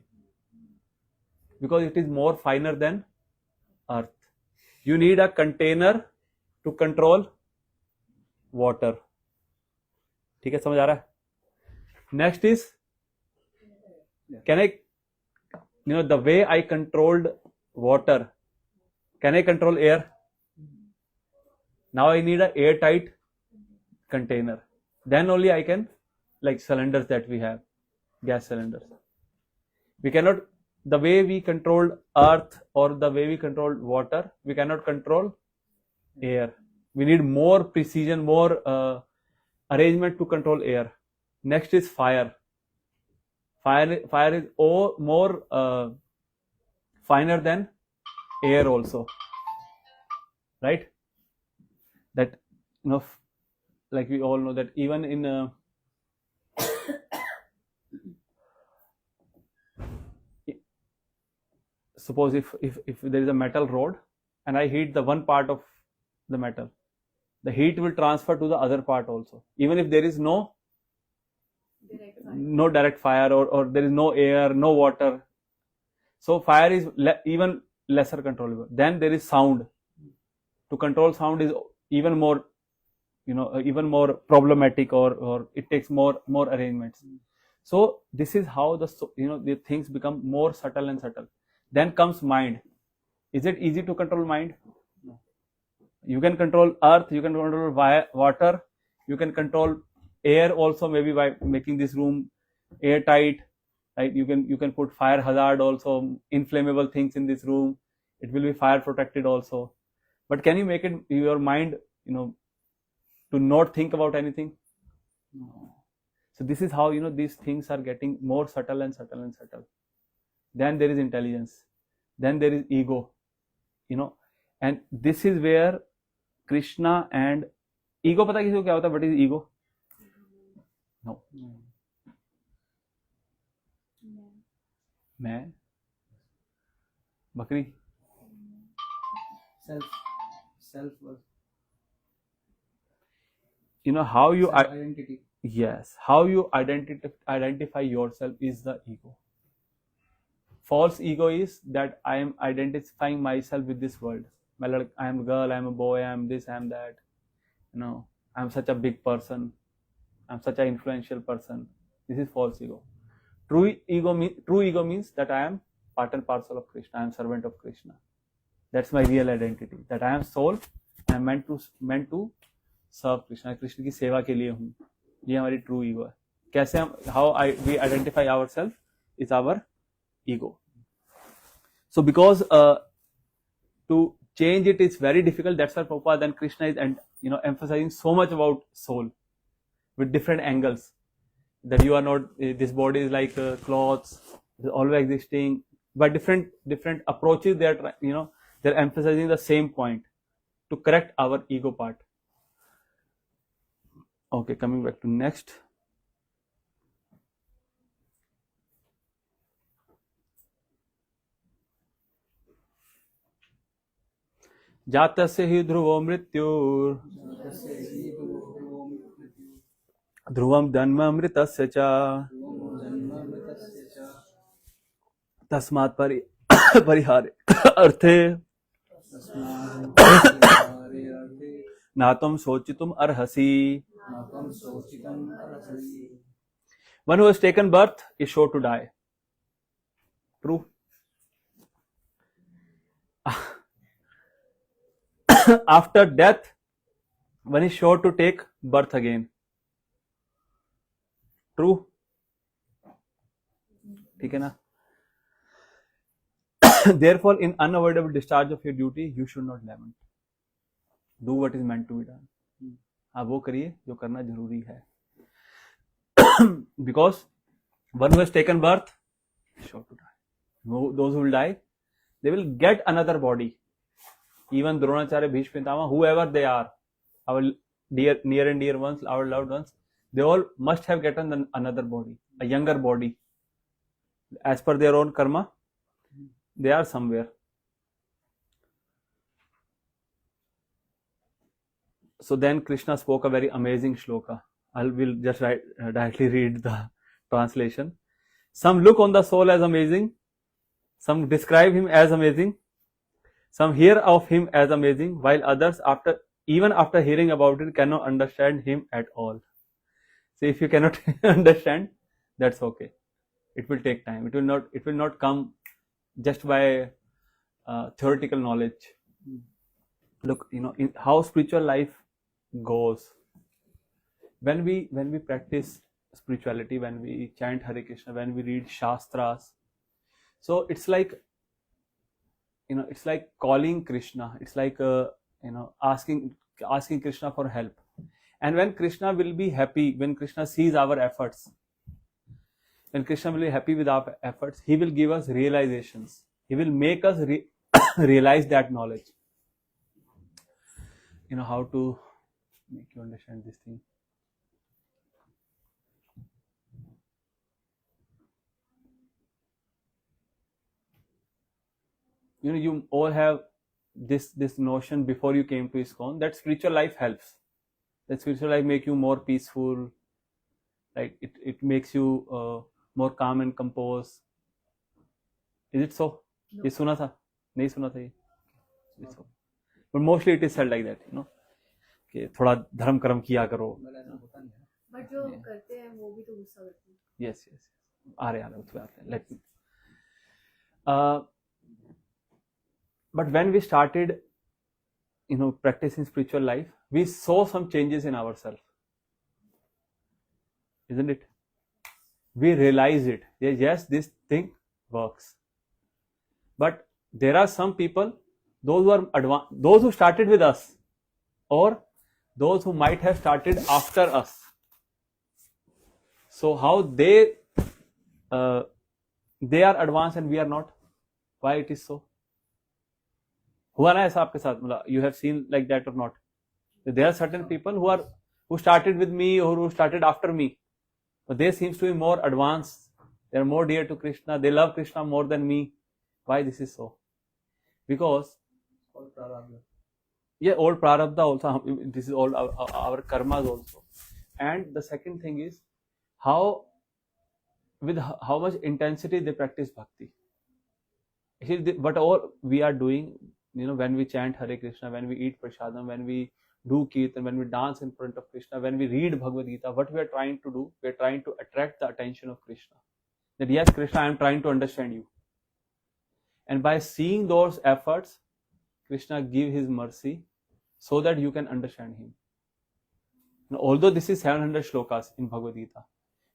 [SPEAKER 1] Because it is more finer than earth. You need a container to control water. ठीक है, समझ आ रहा है? Next is, can I, the way I controlled water, can I control air? Now I need an airtight container. Then only I can, like cylinders that we have, gas cylinders. We cannot, the way we controlled earth or the way we controlled water, we cannot control air. We need more precision, more arrangement to control air. Next is fire. Fire is more finer than air also, right? That like we all know that even in suppose if there is a metal rod and I heat the one part of the metal, the heat will transfer to the other part also, even if there is no direct fire or there is no air, no water. So fire is even lesser controllable. Then there is sound. To control sound is even more, even more problematic, or it takes more arrangements. So this is how the things become more subtle and subtle. Then comes mind. Is it easy to control mind? No. You can control earth, you can control water, you can control air also, maybe by making this room airtight, right? You can put fire hazard also, inflammable things in this room. It will be fire protected also. But can you make it your mind, to not think about anything? No. So this is how these things are getting more subtle and subtle and subtle. Then there is intelligence. Then there is ego. And this is where Krishna and ego, पता किसी को क्या होता है? What is ego? No. मैं बकरी.
[SPEAKER 2] Self worth.
[SPEAKER 1] How you
[SPEAKER 2] Identity.
[SPEAKER 1] yes, how you identify yourself is the ego. False ego is that I am identifying myself with this world. I am a girl, I am a boy, I am this, I am that. I am such a big person. I am such an influential person. This is false ego. True ego means that I am part and parcel of Krishna. I am servant of Krishna. That's my real identity. That I am soul. I am meant to serve Krishna. Krishna की सेवा के लिए हूँ. ये हमारी true ego है. कैसे हम we identify ourselves is our ego. So because to change it is very difficult. That's why Prabhupada and Krishna is emphasizing so much about soul with different angles. That you are not, this body is like clothes, is always existing. But different approaches, they're emphasizing the same point to correct our ego part. Okay, coming back to next. जातस्य हि ध्रुवो मृत्युर् ध्रुवं जन्मामृतस्य च तस्मात् परिहारे अर्थे नातम शोचितुम अर्हसि. One who has taken birth is sure to die. True. After death, one is sure to take birth again. True. ठीक है ना? Therefore, in unavoidable discharge of your duty, you should not lament. Do what is meant to be done. हाँ, वो करिए जो करना जरूरी है. Because one who has taken birth is sure to die. Those who will die, they will get another body. Even Dronacharya, Bhishma Pitama, whoever they are, our near and dear ones, our loved ones, they all must have gotten another body, a younger body. As per their own karma, they are somewhere. So then Krishna spoke a very amazing shloka. I will just directly read the translation. Some look on the soul as amazing. Some describe him as amazing. Some hear of him as amazing, while others, even after hearing about it, cannot understand him at all. So if you cannot understand, that's okay. It will take time. It will not come just by theoretical knowledge. Look, in how spiritual life goes. When we practice spirituality, when we chant Hare Krishna, when we read Shastras, so it's like calling Krishna. It's like asking Krishna for help. And when Krishna will be happy, when Krishna sees our efforts, when Krishna will be happy with our efforts, he will give us realizations. He will make us realize that knowledge. How to make you understand this thing. You all have this notion before you came to ISKCON that spiritual life helps. That spiritual life make you more peaceful. Like it makes you more calm and composed. Is it so?
[SPEAKER 5] No.
[SPEAKER 1] ये सुना था? नहीं सुना था ये? It's so. But mostly it is said like that, कि थोड़ा धर्म कर्म किया करो.
[SPEAKER 5] बट जो करते हैं वो भी तो गुस्सा करते हैं.
[SPEAKER 1] Yes. आ रहे उसमें आते हैं. Let me. But when we started, practicing spiritual life, we saw some changes in ourselves. Isn't it? we realize it. Yes, this thing works. But there are some people, those who are advanced, those who started with us, or those who might have started after us. So how they are advanced and we are not? Why it is so? हुआ ना ऐसा आपके साथ? मतलब you have seen like that or not? There are certain people who started with me or who started after me, but they seems to be more advanced. They are more dear to Krishna. They love Krishna more than me. Why this is so? Because old prarabdha also. This is all our karmas also. And the second thing is with how much intensity they practice bhakti. But all we are doing, when we chant Hare Krishna, when we eat prasadam, when we do kirtan, when we dance in front of Krishna, when we read Bhagavad Gita, what we are trying to do, we are trying to attract the attention of Krishna. That yes, Krishna, I am trying to understand you. And by seeing those efforts, Krishna give his mercy so that you can understand him. Now, although this is 700 shlokas in Bhagavad Gita,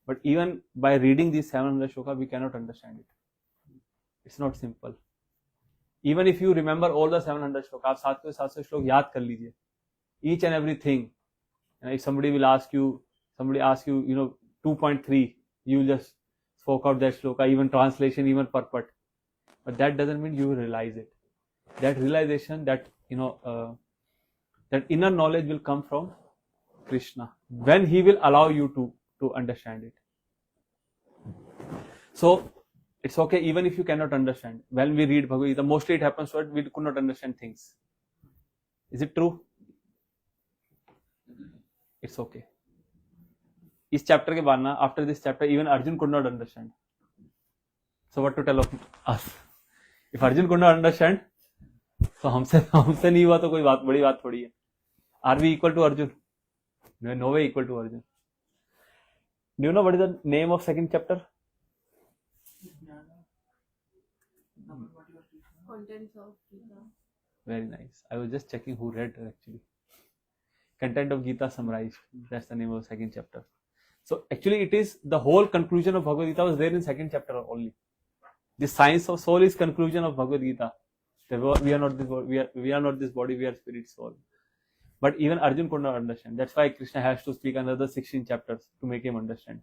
[SPEAKER 1] but even by reading these 700 shlokas, we cannot understand it. It's not simple. Even if you remember all the 700 shlokas, आप 700 श्लोक याद कर लीजिए. Each and everything. And if somebody asks you, 2.3, you will just spoke out that shloka, even translation, even purport. But that doesn't mean you will realize it. That realization, that inner knowledge will come from Krishna when he will allow you to understand it. So it's okay even if you cannot understand. When we read Bhagavad Gita, mostly it happens that we could not understand things. Is it true? It's okay. इस chapter के बाद ना, after this chapter, even Arjun could not understand. So what to tell of us? If Arjun could not understand, so हमसे नहीं हुआ तो कोई बड़ी बात थोड़ी है. Are we equal to Arjun? No way equal to Arjun. Do you know what is the name of second chapter?
[SPEAKER 5] Contents of Gita.
[SPEAKER 1] Very nice. I was just checking who read actually. Content of Gita summarized. That's the name of second chapter. So actually it is the whole conclusion of Bhagavad Gita was there in second chapter only. The science of soul is conclusion of Bhagavad Gita. We are not this body, we are not this body, we are spirit soul. But even Arjun could not understand. That's why Krishna has to speak another 16 chapters to make him understand.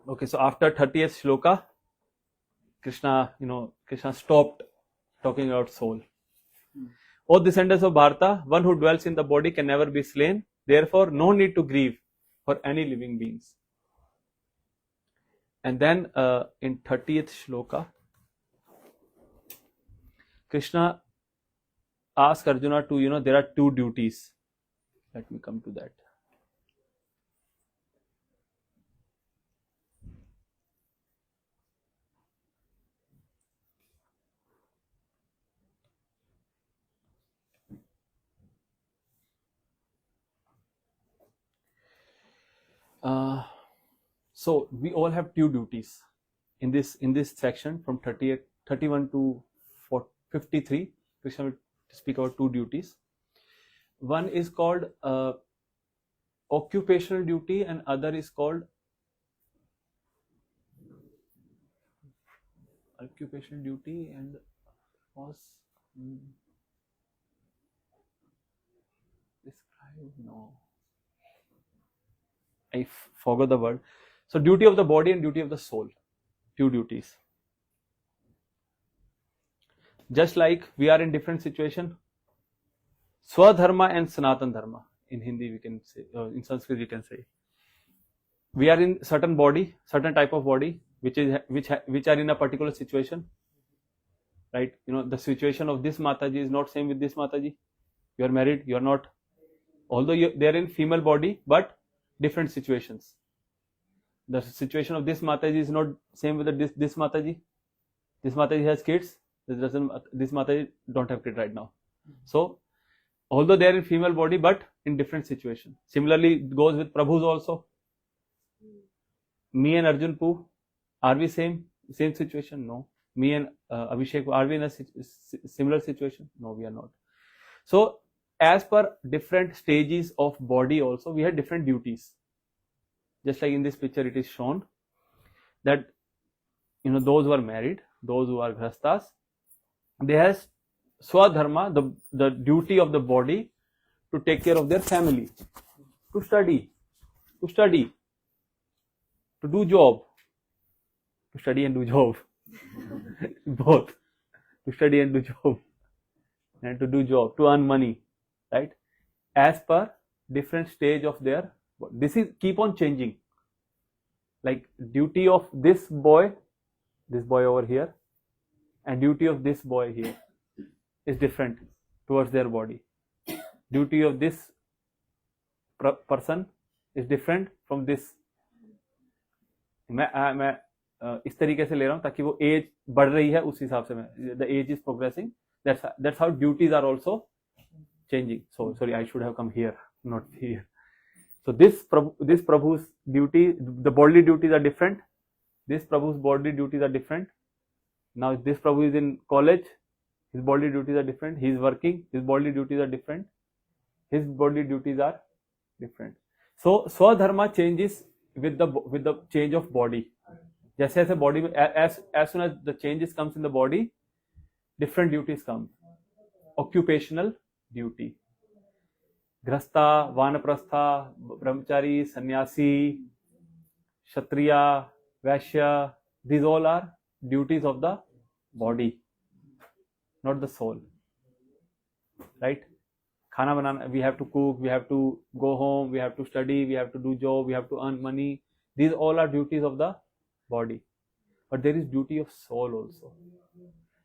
[SPEAKER 1] Okay, so after 30th shloka, Krishna stopped talking about soul. O descendants of Bharata, one who dwells in the body can never be slain. Therefore, no need to grieve for any living beings. And then in 30th shloka, Krishna asked Arjuna to, there are two duties. Let me come to that. So we all have two duties in this section from 31 to 53. Krishna will speak about two duties. One is called occupational duty, and other is called occupational duty and was described. No, I forgot the word. So duty of the body and duty of the soul, two duties. Just like we are in different situation, Swadharma and Sanatan Dharma. In Hindi we can say, in Sanskrit we can say. We are in certain body, certain type of body, which are in a particular situation, right? The situation of this Mataji is not same with this Mataji. You are married, you are not. Although they are in female body, but different situations. The situation of this Mataji is not same with this Mataji. This Mataji has kids. This Mataji don't have kids right now. So, although they are in female body, but in different situation. Similarly, it goes with Prabhus also. Me and Arjun Poo, are we same situation? No. Me and Abhishek, are we in a similar situation? No, we are not. So, as per different stages of body also, we have different duties. just like in this picture it is shown that those who are married, those who are grahasthas, they have swadharma, the duty of the body to take care of their family, to study, to do job, to study and do job, both, to study and do job, and to do job, to earn money, right? As per different stage of their, this is keep on changing. Like duty of this boy over here, and duty of this boy here is different towards their body. Duty of this person is different from this. मैं इस तरीके से ले रहा हूँ ताकि वो as बढ़ रही है उस हिसाब से मैं, the age is progressing, that's how duties are also changing. So sorry, I should have come here, not here. So this Prabhu's duty, the bodily duties are different. This Prabhu's bodily duties are different. Now this Prabhu is in college, his bodily duties are different. He is working, his bodily duties are different. His bodily duties are different. So Swadharma changes with the change of body. जैसे जैसे body में as soon as the changes comes in the body, different duties come. Occupational duty. Grahastha, Vanaprastha, Brahmachari, Sannyasi, Kshatriya, Vaishya, these all are duties of the body, not the soul. Right? Khana banana, we have to cook, we have to go home, we have to study, we have to do job, we have to earn money. These all are duties of the body. But there is duty of soul also.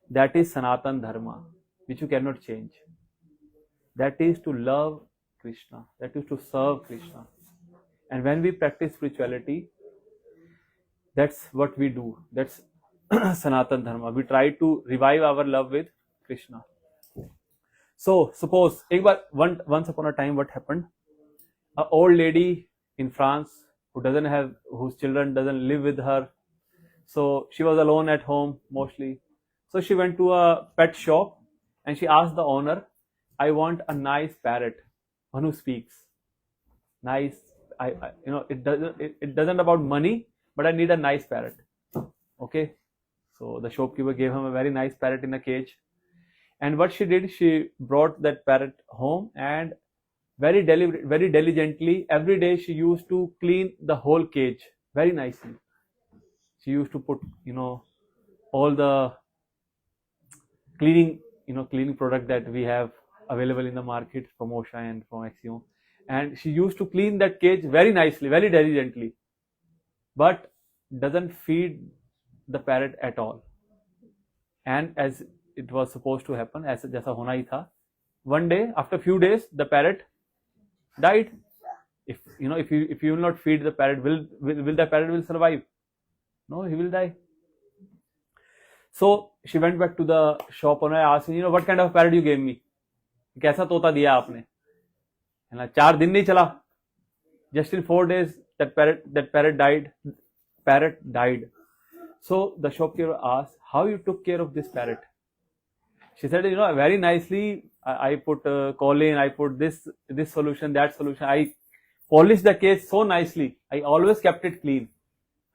[SPEAKER 1] That is Sanatan Dharma, which you cannot change. That is to love Krishna. That is to serve Krishna. And when we practice spirituality, that's what we do. That's Sanatan Dharma. We try to revive our love with Krishna. So suppose, once upon a time, what happened? An old lady in France whose children doesn't live with her. So she was alone at home mostly. So she went to a pet shop and she asked the owner, I want a nice parrot, one who speaks. Nice, it doesn't about money, but I need a nice parrot. Okay. So the shopkeeper gave him a very nice parrot in a cage. And what she did, she brought that parrot home and very diligently, every day she used to clean the whole cage very nicely. She used to put, all the cleaning product that we have available in the market from Osha and from Axiom. And she used to clean that cage very nicely, very diligently, but doesn't feed the parrot at all. And as it was supposed to happen, as jaisa hona hi tha, one day, after few days, the parrot died. If you will not feed the parrot, will the parrot will survive? No, he will die. So she went back to the shop owner and asked him, what kind of parrot you gave me? कैसा तोता दिया आपने? And 4 दिन नहीं चला. Just in 4 days, that parrot died. So the shopkeeper asked, how you took care of this parrot? She said, very nicely, I put choline, I put this solution, that solution. I polished the cage so nicely. I always kept it clean.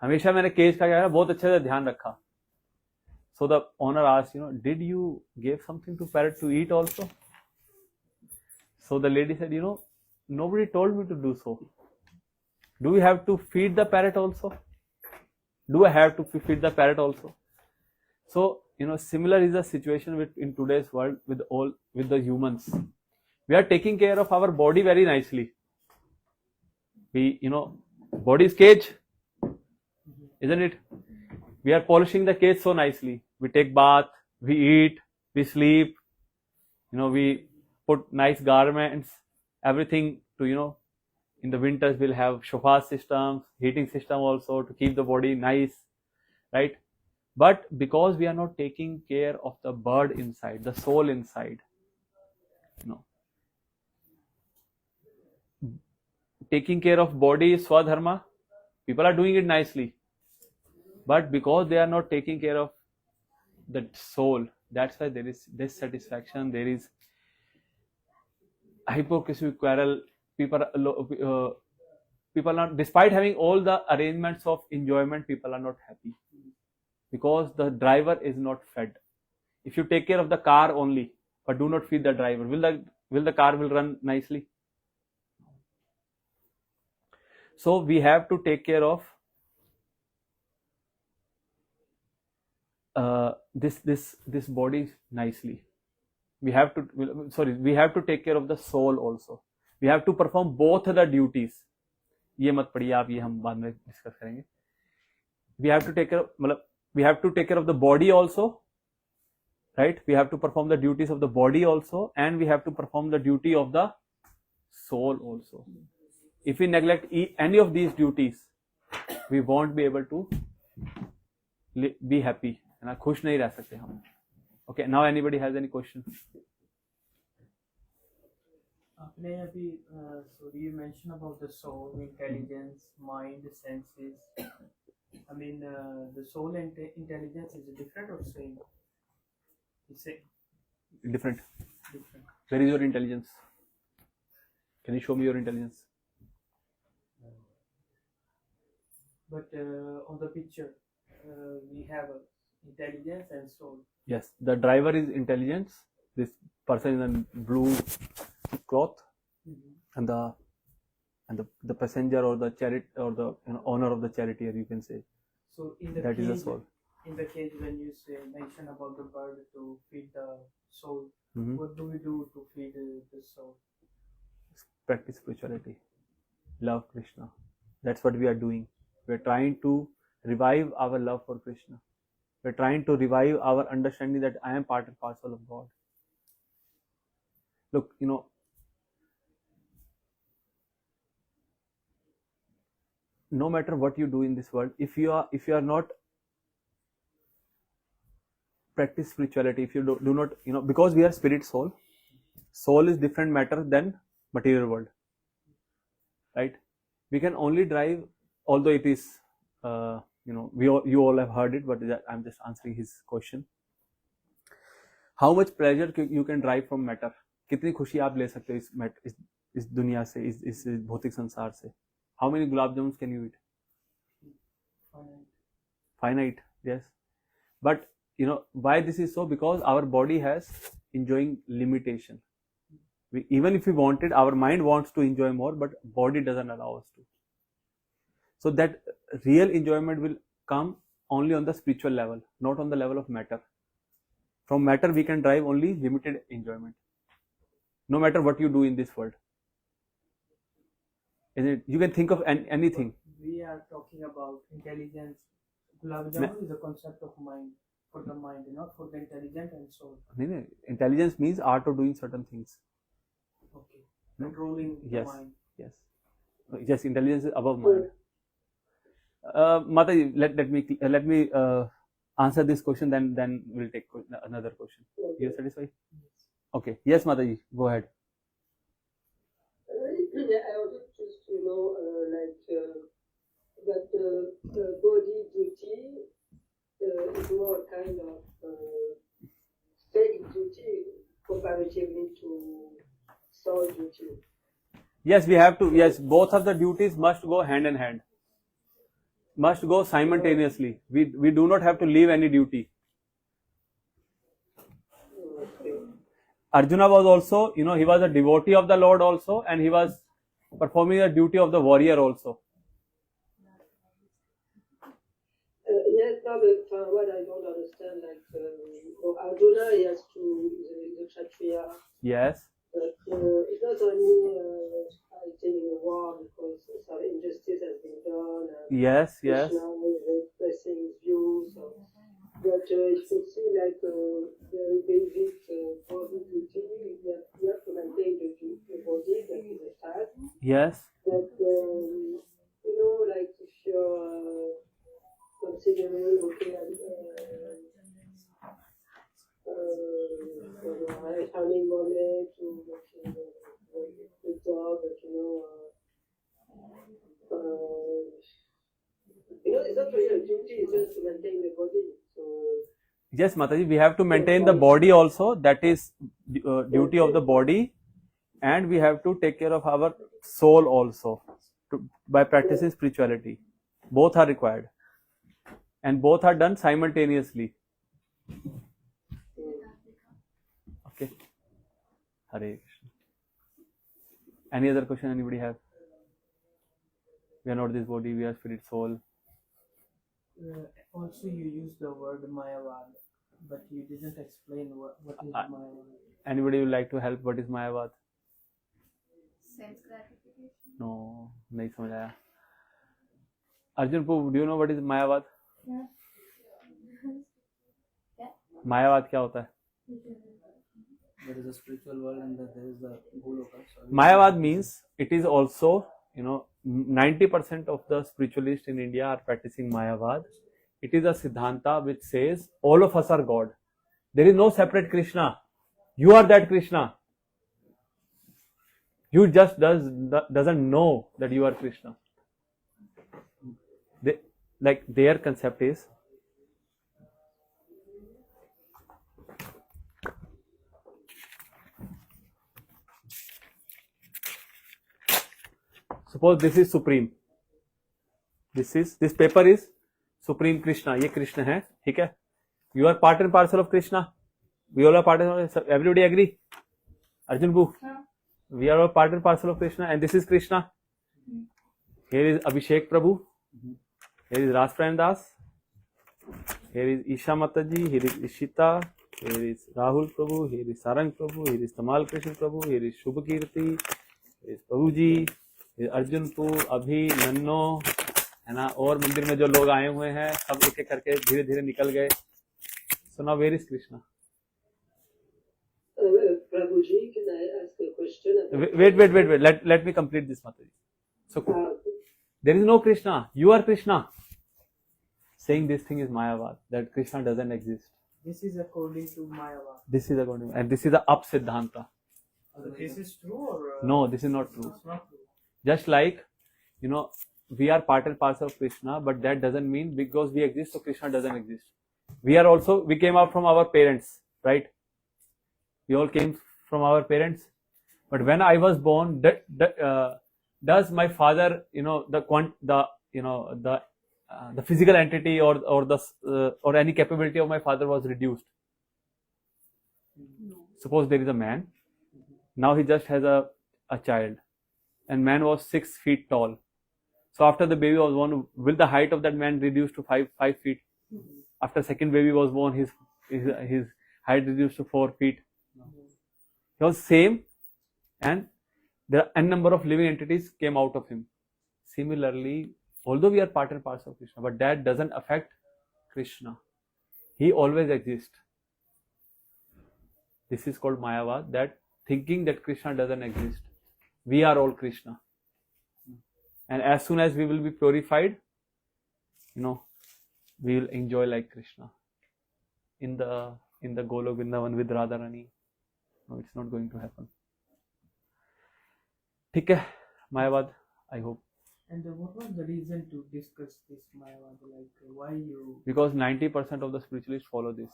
[SPEAKER 1] हमेशा मैंने cage का क्या बहुत अच्छे से ध्यान रखा. So the owner asked, did you give something to parrot to eat also? So the lady said, nobody told me to do so. Do we have to feed the parrot also? Do I have to feed the parrot also? So, similar is the situation in today's world with the humans. We are taking care of our body very nicely. Body's cage, isn't it? We are polishing the cage so nicely. We take bath, we eat, we sleep, we put nice garments, everything to, in the winters we'll have chauffeur systems, heating system also to keep the body nice, right? But because we are not taking care of the bird inside, the soul inside, taking care of body is swadharma. People are doing it nicely. But because they are not taking care of the soul, that's why there is dissatisfaction, there is hypocrisy, quarrel, people people are, despite having all the arrangements of enjoyment, people are not happy because the driver is not fed. If you take care of the car only but do not feed the driver, will the car will run nicely? So we have to take care of this body nicely. We have to take care of the soul also. We have to perform both the duties. ये मत पढ़िए आप, ये हम बाद में discuss करेंगे. We have to take care of the body also, right? We have to perform the duties of the body also, and we have to perform the duty of the soul also. If we neglect any of these duties, we won't be able to be happy. है ना, खुश नहीं रह सकते हम. Okay, now anybody has any question?
[SPEAKER 6] आपने अभी so you mentioned about the soul, intelligence, mind, senses. I mean, the soul and intelligence is different or same? It's same.
[SPEAKER 1] Different.
[SPEAKER 6] Different.
[SPEAKER 1] Where is your intelligence? Can you show me your intelligence?
[SPEAKER 6] But on the picture, we have intelligence and soul.
[SPEAKER 1] Yes, the driver is intelligence. This person in blue cloth, and the passenger or the chariot or the owner of the charioteer, you can say.
[SPEAKER 6] So in the
[SPEAKER 1] That
[SPEAKER 6] cage,
[SPEAKER 1] is the soul.
[SPEAKER 6] In the cage, when you mention about the bird to feed the soul,
[SPEAKER 1] Mhm.
[SPEAKER 6] what do we do to feed the soul?
[SPEAKER 1] Practice spirituality, love Krishna. That's what we are doing. We are trying to revive our love for Krishna. We are trying to revive our understanding that I am part and parcel of God. Look, no matter what you do in this world, if you are not practice spirituality, if you do not, because we are spirit soul is different matter than material world, right? We can only drive, although it is you all have heard it, but I'm just answering his question. How much pleasure you can drive from matter? कितनी खुशी आप ले सकते हो इस दुनिया से, इस भौतिक संसार से? How many gulab jamuns can you eat? Finite, yes. But why this is so? Because our body has enjoying limitation. Even if we wanted, our mind wants to enjoy more, but body doesn't allow us to. So that real enjoyment will come only on the spiritual level, not on the level of matter. From matter we can drive only limited enjoyment, no matter what you do in this world. You can think of anything.
[SPEAKER 6] We are talking about intelligence. Gulab Jamun is a concept of mind, for the mind, not for the intelligence and soul.
[SPEAKER 1] No. Intelligence means art of doing certain things.
[SPEAKER 6] Okay. Controlling the mind.
[SPEAKER 1] Yes. Intelligence is above mind. Mataji, let me answer this question. Then we'll take another question. You are satisfied? Okay. Yes, Mataji, go ahead.
[SPEAKER 4] I wanted just to know, that the body duty is more kind of fake duty comparatively to soul duty.
[SPEAKER 1] Yes, we have to. Yes, both of the duties must go hand in hand. Must go simultaneously. We do not have to leave any duty. Arjuna was also, he was a devotee of the Lord also, and he was performing the duty of the warrior also.
[SPEAKER 4] Yes, but what I don't understand, Arjuna he has to the Kshatriya.
[SPEAKER 1] Yes.
[SPEAKER 4] But it's not only fighting in a war because some injustice has been done.
[SPEAKER 1] Yes.
[SPEAKER 4] Krishna is expressing his views. But if you see the basic body duty, you have to maintain the body that is attached.
[SPEAKER 1] Yes.
[SPEAKER 4] That if you're considering looking at earning money to the job, it's not really a duty, it's just to maintain the body. So
[SPEAKER 1] Yes, Mataji, we have to maintain the body also. That is duty of the body, and we have to take care of our soul also. by practicing spirituality. Both are required, and both are done simultaneously. Okay. Hare Krishna. Any other question anybody have? We are not this body, we are spirit, soul.
[SPEAKER 6] Also, you used the word Mayavad, but you didn't explain what is Mayavad.
[SPEAKER 1] Anybody would like to help? What is Mayavad?
[SPEAKER 5] Sense gratification.
[SPEAKER 1] No, नहीं समझ आया. Arjun Poo, do you know what is Mayavad?
[SPEAKER 5] Yeah.
[SPEAKER 1] Mayavad क्या होता है?
[SPEAKER 2] There is a spiritual world and there is the Goloka. So
[SPEAKER 1] Mayavad means it is also, 90% of the spiritualists in India are practicing Mayavad. It is a Siddhanta which says all of us are God. There is no separate Krishna. You are that Krishna. You just doesn't know that you are Krishna. Their concept is suppose this is Supreme. This paper is Supreme Krishna. ये कृष्ण है, ठीक है? You are part and parcel of Krishna. We all are part and parcel. Everybody agree? Arjun Boo. We are all part and parcel of Krishna, and this is Krishna. Here is Abhishek Prabhu. Here is Ras Pran Das. Here is Isha Mataji. Here is Ishita. Here is Rahul Prabhu. Here is Sarang Prabhu. Here is Tamal Krishna Prabhu. Here is Shubh Kirti. Here is Prabhu Ji. Here is Arjun Poo, Abhi, Nanno, है ना. और मंदिर में जो लोग आए हुए हैं सब एक एक करके धीरे धीरे निकल गए. So now where is Krishna?
[SPEAKER 4] Prabhuji, can I ask a question?
[SPEAKER 1] Wait. Let me complete this, Mataji. So there is no Krishna. You are Krishna. Saying this thing is Mayavad, that Krishna doesn't exist.
[SPEAKER 6] This is according to Mayavad.
[SPEAKER 1] This is according, and this is the up Siddhanta.
[SPEAKER 6] This is true or
[SPEAKER 1] No, this is not true.
[SPEAKER 6] It's not true.
[SPEAKER 1] Just like, we are part and parcel of Krishna, but that doesn't mean because we exist, so Krishna doesn't exist. We came out from our parents, right? We all came from our parents. But when I was born, does my father, the physical entity or any capability of my father was reduced?
[SPEAKER 5] No.
[SPEAKER 1] Suppose there is a man. Now he just has a child, and man was 6 feet tall. So after the baby was born, will the height of that man reduce to 5 feet? After second baby was born, his height reduced to 4 feet. He was same, and there are n number of living entities came out of him. Similarly, although we are part and parcel of Krishna, but that doesn't affect Krishna. He always exists. This is called Mayavad, that thinking that Krishna doesn't exist. We are all Krishna. And as soon as we will be purified, we will enjoy like Krishna. In the Golok Vrindavan with Radharani. No, it's not going to happen. ठीक है, Mayavad, I hope.
[SPEAKER 6] And what was the reason to discuss this Mayavad? Like why you?
[SPEAKER 1] Because 90% of the spiritualists follow this.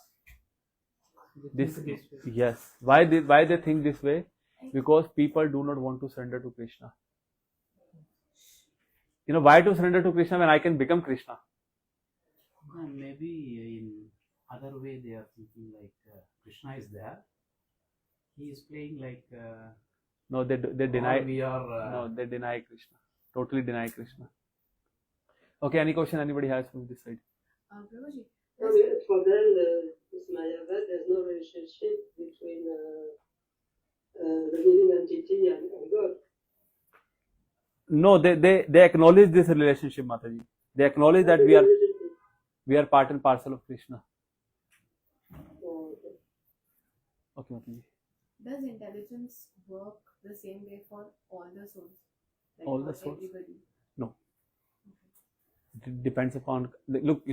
[SPEAKER 6] This
[SPEAKER 1] Yes. Why they think this way? Because people do not want to surrender to Krishna. Why to surrender to Krishna when I can become Krishna?
[SPEAKER 7] Maybe in other way they are thinking like Krishna is there. He is playing like.
[SPEAKER 1] No, they deny.
[SPEAKER 7] We are.
[SPEAKER 1] No, they deny Krishna. Totally deny Krishna. Okay, any question anybody has from this side?
[SPEAKER 5] Prabhuji,
[SPEAKER 4] I mean, for them, this Mayavad, there's no relationship between the living entity and God.
[SPEAKER 1] No, they acknowledge this relationship, Mataji. They acknowledge that we are part and parcel of Krishna. Okay, Mataji.
[SPEAKER 5] does intelligence work the same way for all the souls? Like
[SPEAKER 1] All the
[SPEAKER 5] for
[SPEAKER 1] souls?
[SPEAKER 5] everybody?
[SPEAKER 1] No. It depends upon, look,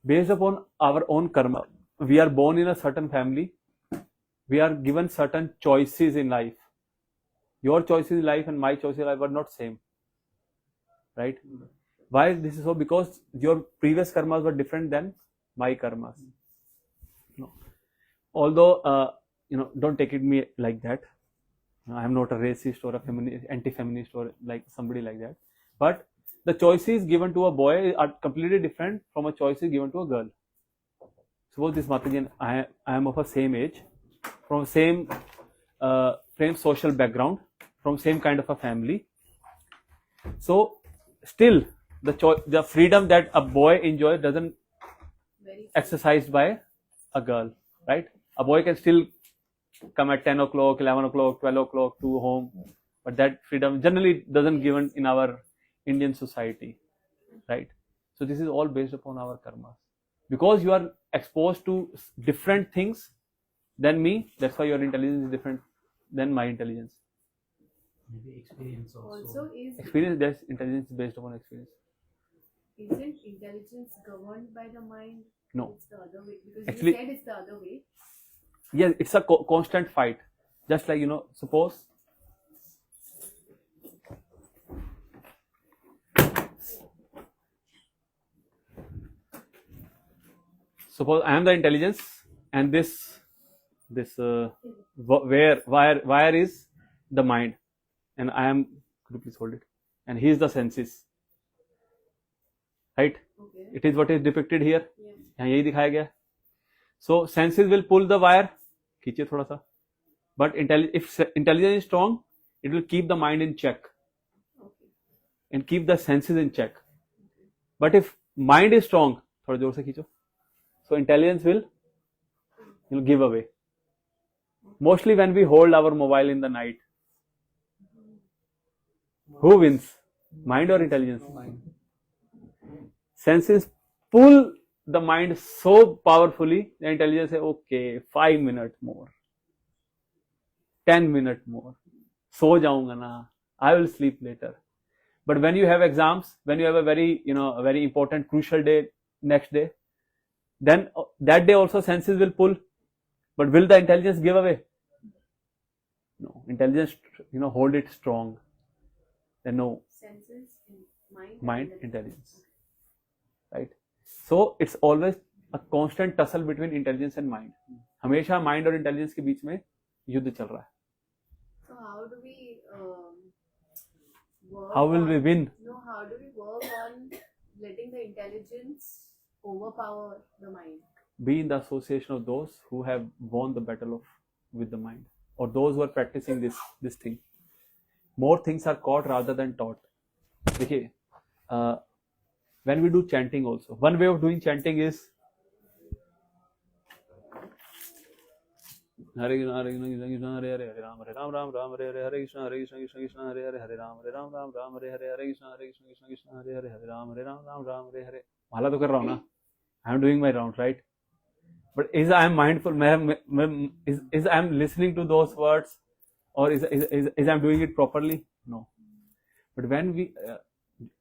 [SPEAKER 1] based upon our own karma. We are born in a certain family. We are given certain choices in life. Your choices in life and my choices in life are not same. Right? Why this is so? Because your previous karmas were different than my karmas. Although, don't take it me like that. I am not a racist or a feminist, anti-feminist or like somebody like that. But the choices given to a boy are completely different from a choices given to a girl. Suppose this Mataji and I am of a same age, from same social background, from same kind of a family. So still the freedom that a boy enjoys doesn't exercised by a girl, right? A boy can still come at 10 o'clock, 11 o'clock, 12 o'clock to home, but that freedom generally doesn't given in our Indian society, right? So this is all based upon our karma. Because you are exposed to different things than me, that's why your intelligence is different than my intelligence.
[SPEAKER 7] Maybe experience also.
[SPEAKER 5] Also,
[SPEAKER 1] Experience, that's intelligence is based upon experience.
[SPEAKER 5] isn't intelligence governed by the mind?
[SPEAKER 1] No.
[SPEAKER 5] It's the other way. Because
[SPEAKER 1] Actually-
[SPEAKER 5] you said it's the other way.
[SPEAKER 1] Yes, it's a constant fight. Just like, suppose I am the intelligence and this wire is the mind, and I am, could you please hold it, and he is the senses, right?
[SPEAKER 5] Okay.
[SPEAKER 1] It is what is depicted here.
[SPEAKER 5] Yeah.
[SPEAKER 1] यहाँ यही दिखाया गया. So senses will pull the wire, खींचिए थोड़ा सा, but if intelligence is strong, it will keep the mind in check
[SPEAKER 5] Okay.
[SPEAKER 1] and keep the senses in check. But if mind is strong, थोड़ा जोर से खींचो, so intelligence will give away. Mostly when we hold our mobile in the night, who wins, mind or intelligence?
[SPEAKER 2] Mind.
[SPEAKER 1] Senses pull the mind so powerfully, the intelligence say, okay, 5 minutes more, 10 minutes more, so jaunga na, I will sleep later. But when you have exams, when you have a very important, crucial day, next day, then that day also senses will pull. But will the intelligence give away? No. Intelligence, hold it strong. Then no.
[SPEAKER 5] Senses,
[SPEAKER 1] Mind, intelligence. Right? So it's always a constant tussle between intelligence and mind. हमेशा mind और intelligence के बीच में युद्ध चल रहा है.
[SPEAKER 5] So how do we work
[SPEAKER 1] How will we
[SPEAKER 5] on-
[SPEAKER 1] win?
[SPEAKER 5] No, how do we work on letting the intelligence overpower the mind?
[SPEAKER 1] Be in the association of those who have won the battle with the mind, or those who are practicing this thing. More things are caught rather than taught. देखिए, when we do chanting also, one way of doing chanting is Hare Krishna, Hare Krishna, Krishna Hare Hare, Hare Ram, Ram Ram, Hare Hare, Hare Krishna, Hare Krishna, Krishna Krishna, Hare Hare, Hare Ram, Ram Hare Hare, Hare Krishna, Hare Krishna, Krishna Krishna, Hare Hare, Hare Ram, Ram Hare Hare. माला तो कर रहा हूँ ना, I am doing my round, right? But is I am mindful? Is I am listening to those words, or is I am doing it properly? No. But when we,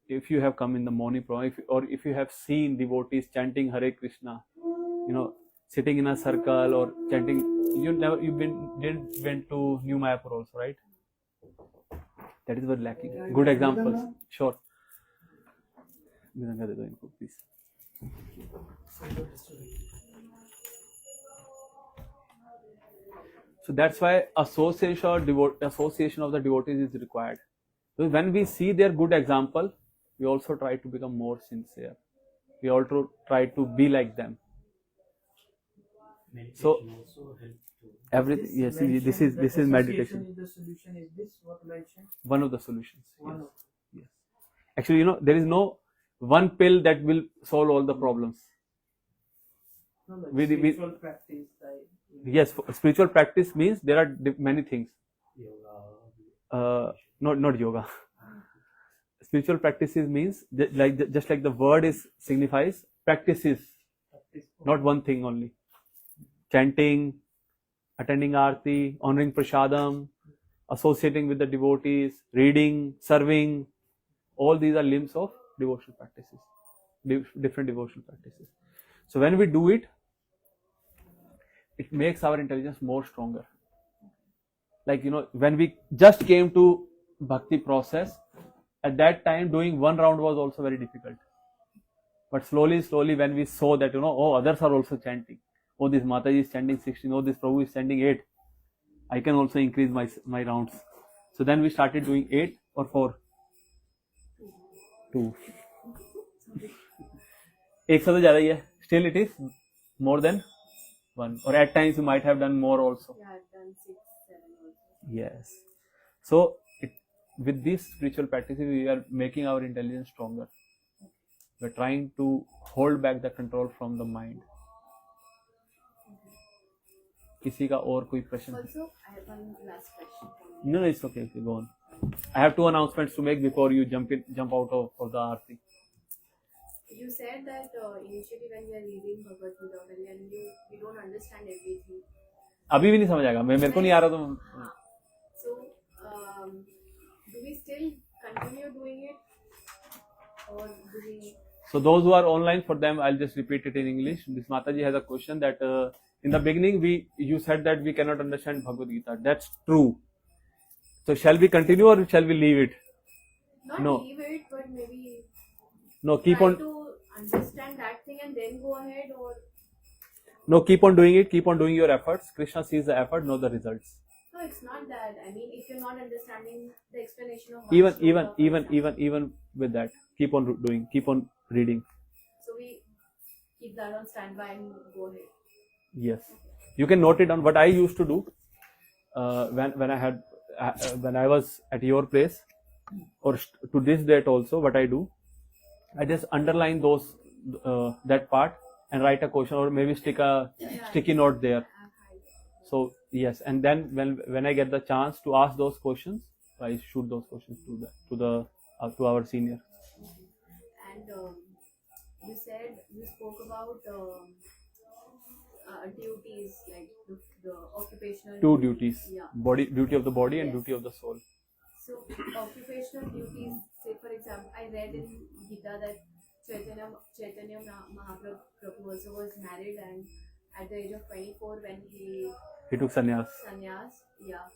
[SPEAKER 1] if you have come in the morning program, if you have seen devotees chanting Hare Krishna, sitting in a circle or chanting, didn't went to New Mayapur also, right? That is what lacking. Good examples, sure. Please. So that's why association of the devotees is required. So when we see their good example, we also try to become more sincere. We also try to be like them.
[SPEAKER 7] Meditation
[SPEAKER 1] So
[SPEAKER 7] also help to.
[SPEAKER 1] everything. Yes,
[SPEAKER 6] Mention
[SPEAKER 1] this
[SPEAKER 6] that
[SPEAKER 1] is meditation.
[SPEAKER 6] association is the solution. Is this what mentioned?
[SPEAKER 1] One of the solutions.
[SPEAKER 6] One
[SPEAKER 1] Yes.
[SPEAKER 6] of
[SPEAKER 1] Yes. Actually, there is no one pill that will solve all the problems.
[SPEAKER 6] no, like
[SPEAKER 1] We-
[SPEAKER 6] spiritual practice.
[SPEAKER 1] Yes, spiritual practice means there are many things.
[SPEAKER 7] Yoga.
[SPEAKER 1] Not yoga. Spiritual practices means just like the word signifies practices,
[SPEAKER 6] Practice.
[SPEAKER 1] not one thing only. Chanting, attending arti, honoring prasadam, associating with the devotees, reading, serving, all these are limbs of devotional practices, different devotional practices. So when we do it, it makes our intelligence more stronger. Like, when we just came to bhakti process, at that time doing one round was also very difficult. But slowly, when we saw that, others are also chanting. Oh, this Mataji is chanting 16. Oh, this Prabhu is chanting 8. I can also increase my rounds. So then we started doing 8 or 4. 2 एक से तो ज़्यादा ही है. Still it is more than 1, or at times you might have done more also.
[SPEAKER 5] Yeah, I've done 6, 7 also.
[SPEAKER 1] Yes. So with these spiritual practices, we are making our intelligence stronger. We're trying to hold back the control from the mind. किसी का और कोई प्रश्न?
[SPEAKER 5] Also, I have one last question for you.
[SPEAKER 1] No, it's okay. Go on. I have 2 announcements to make before you jump out of the arti.
[SPEAKER 5] You said that initially when we are reading Bhagavad Gita, when we don't understand everything.
[SPEAKER 1] अभी भी नहीं समझ आएगा. मेरे को नहीं आ रहा तो.
[SPEAKER 5] हाँ. So, do we still continue doing it, or do we?
[SPEAKER 1] So those who are online, for them I'll just repeat it in English. This Mataji has a question that in the beginning you said that we cannot understand Bhagavad Gita. That's true. So shall we continue or shall we leave it?
[SPEAKER 5] Not
[SPEAKER 1] No.
[SPEAKER 5] leave it, but maybe
[SPEAKER 1] No, keep
[SPEAKER 5] try
[SPEAKER 1] on.
[SPEAKER 5] to understand that thing and then go ahead, or
[SPEAKER 1] No, keep on doing it. Keep on doing your efforts. Krishna sees the effort, not the results.
[SPEAKER 5] no, it's not that. I mean, if you're not understanding the explanation of
[SPEAKER 1] Even
[SPEAKER 5] one shloka,
[SPEAKER 1] even with that, keep on doing. Keep on reading.
[SPEAKER 5] so we keep that on standby and go ahead.
[SPEAKER 1] Yes, you can note it down. What I used to do when I was at your place, or to this date also, what I do, I just underline those that part and write a question, or maybe stick a sticky note there. So yes, and then when I get the chance to ask those questions, I shoot those questions to our senior.
[SPEAKER 5] And you spoke about duties, like the occupational
[SPEAKER 1] 2 duties:
[SPEAKER 5] Yeah.
[SPEAKER 1] duty of the body and
[SPEAKER 5] Yes.
[SPEAKER 1] duty of the soul.
[SPEAKER 5] So occupational duties, say for example, I read in Gita that Chaitanya Mahaprabhu also was married, and at the age of 24 when he
[SPEAKER 1] He took sannyas.
[SPEAKER 5] sannyas, yeah.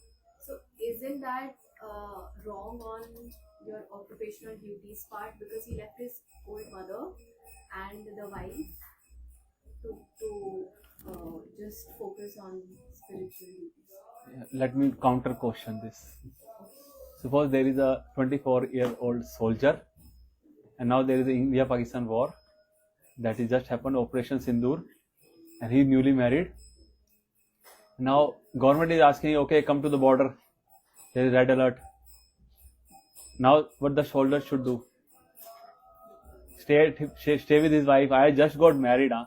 [SPEAKER 5] So isn't that wrong on your occupational duties part, because he left his old mother and the wife to just focus on spiritual duties?
[SPEAKER 1] Let me counter question this. Suppose there is a 24-year-old soldier, and now there is an India-Pakistan war that has just happened, Operation Sindoor, and he is newly married. Now government is asking, okay, come to the border. There is red alert. Now what the soldier should do? Stay with his wife. I just got married. Huh?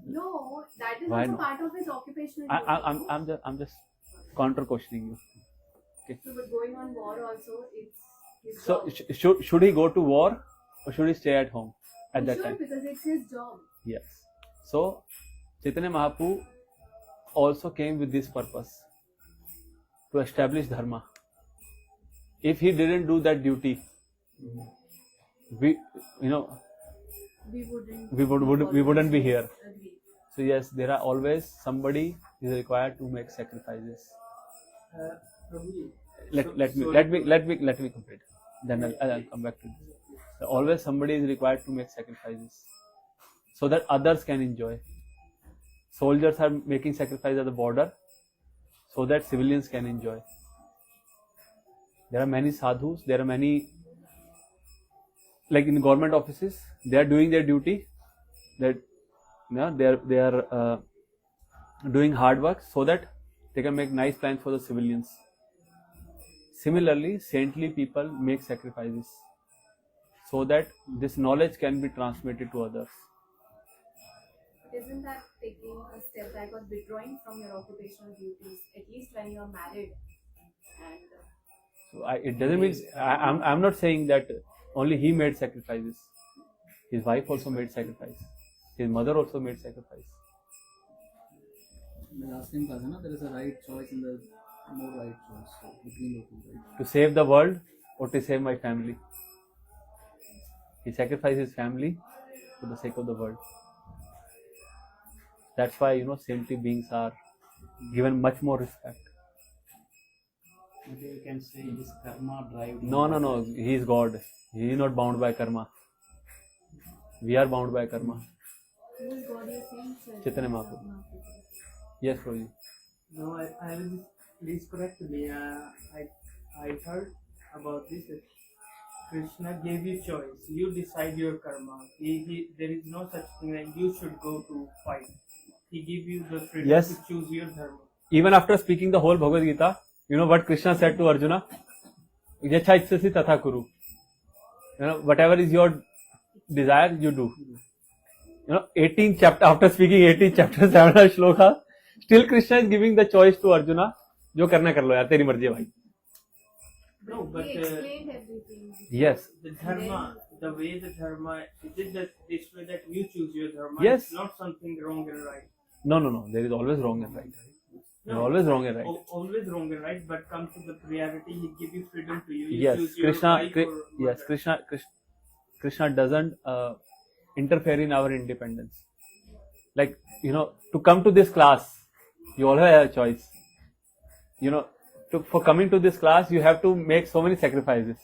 [SPEAKER 5] No, that is
[SPEAKER 1] Why
[SPEAKER 5] also
[SPEAKER 1] not?
[SPEAKER 5] part of his occupational duties.
[SPEAKER 1] I'm just counter questioning you.
[SPEAKER 5] So, but going on war also, it's his
[SPEAKER 1] So
[SPEAKER 5] job.
[SPEAKER 1] should he go to war or should he stay at home at
[SPEAKER 5] He
[SPEAKER 1] that
[SPEAKER 5] should,
[SPEAKER 1] time?
[SPEAKER 5] because it's his job.
[SPEAKER 1] Yes. So Chaitanya Mahaprabhu also came with this purpose, to establish dharma. If he didn't do that duty, we wouldn't be here.
[SPEAKER 5] Agree.
[SPEAKER 1] So yes, there are always somebody is required to make sacrifices.
[SPEAKER 6] Prabhuji,
[SPEAKER 1] Let me complete. Then I'll come back to this. So always somebody is required to make sacrifices so that others can enjoy. Soldiers are making sacrifice at the border so that civilians can enjoy. There are many sadhus. There are many, like in government offices, they are doing their duty. That they are doing hard work so that they can make nice plans for the civilians. Similarly, saintly people make sacrifices so that this knowledge can be transmitted to others.
[SPEAKER 5] Isn't that taking a step back or withdrawing from your occupational duties, at least when you're married? And
[SPEAKER 1] So it doesn't mean I'm not saying that only he made sacrifices. His wife also made sacrifice. His mother also made sacrifice.
[SPEAKER 2] The asking Kazana, there is a right choice and there's no right choice between the two, right?
[SPEAKER 1] To save the world or to save my family. He sacrificed his family for the sake of the world. That's why saintly beings are given much more respect.
[SPEAKER 7] Maybe you can say his karma drive.
[SPEAKER 1] No. He is God. He is not bound by karma. We are bound by karma.
[SPEAKER 5] who is God you're saying?
[SPEAKER 1] Chaitanya Mahaprabhu. Yes, Prabhuji.
[SPEAKER 6] no, I will please correct me. I heard about this. Krishna gave you choice. You decide your karma. There is no such thing like you should go to fight. He gave you the freedom
[SPEAKER 1] Yes.
[SPEAKER 6] to choose your dharma.
[SPEAKER 1] Even after speaking the whole Bhagavad Gita, you know what Krishna said to Arjuna? Yacha ichchasi tatha kuru. You know, whatever is your desire, you do. You know, 18th chapter, after speaking 18th chapter, 7th shloka, still Krishna is giving the choice to Arjuna. जो करना कर लो यार, तेरी मर्जी है भाई.
[SPEAKER 6] No, but
[SPEAKER 5] He explained everything.
[SPEAKER 1] Yes.
[SPEAKER 6] the dharma, the way the dharma, is it that this way that you choose your dharma?
[SPEAKER 1] Yes.
[SPEAKER 6] It's not something wrong and right.
[SPEAKER 1] No. There is always wrong and right. There is always wrong and right.
[SPEAKER 6] Always wrong and right, but come to the priority, he give you freedom to you. You
[SPEAKER 1] Yes,
[SPEAKER 6] choose your wife or
[SPEAKER 1] yes,
[SPEAKER 6] mother.
[SPEAKER 1] Krishna doesn't interfere in our independence. Like, you know, to come to this class, you always have a choice. You know, for coming to this class, you have to make so many sacrifices.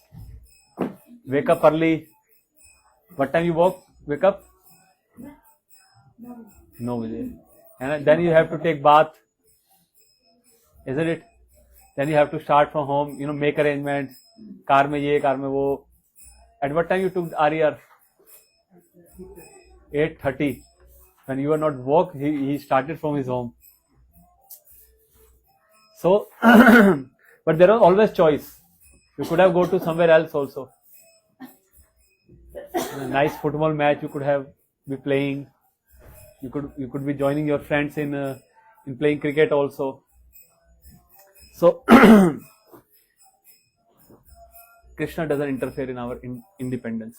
[SPEAKER 1] Wake up early. What time you wake up? No. And then you have to take bath. Isn't it? Then you have to start from home, you know, make arrangements. Car mein ye, car mein wo. At what time you took RER? 8:30. When you were not woke, he started from his home. So, but there was always choice. You could have go to somewhere else also. A nice football match you could have be playing. You could be joining your friends in playing cricket also. So Krishna doesn't interfere in our independence.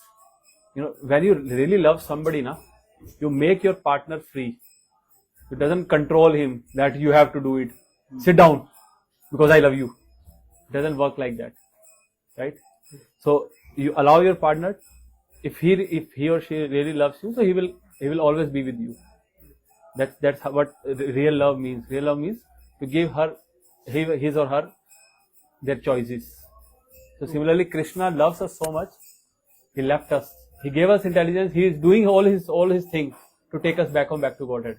[SPEAKER 1] You know, when you really love somebody, na, you make your partner free. You doesn't control him that you have to do it. Sit down because I love you. It doesn't work like that, right? So you allow your partner. If he or she really loves you, so he will always be with you. That's what real love means. Real love means to give her his or her their choices. So similarly, Krishna loves us so much. He left us. He gave us intelligence. He is doing all his things to take us back to Godhead.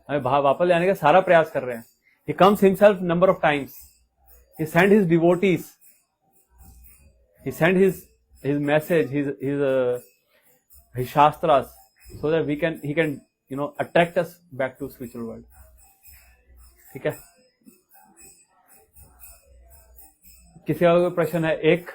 [SPEAKER 1] हमें वापस लाने का सारा प्रयास कर रहे हैं. He comes himself number of times. He sent his devotees. He sent his message, his shastras, so that he can you know attract us back to spiritual world. ठीक है? किसी का कोई प्रश्न है? एक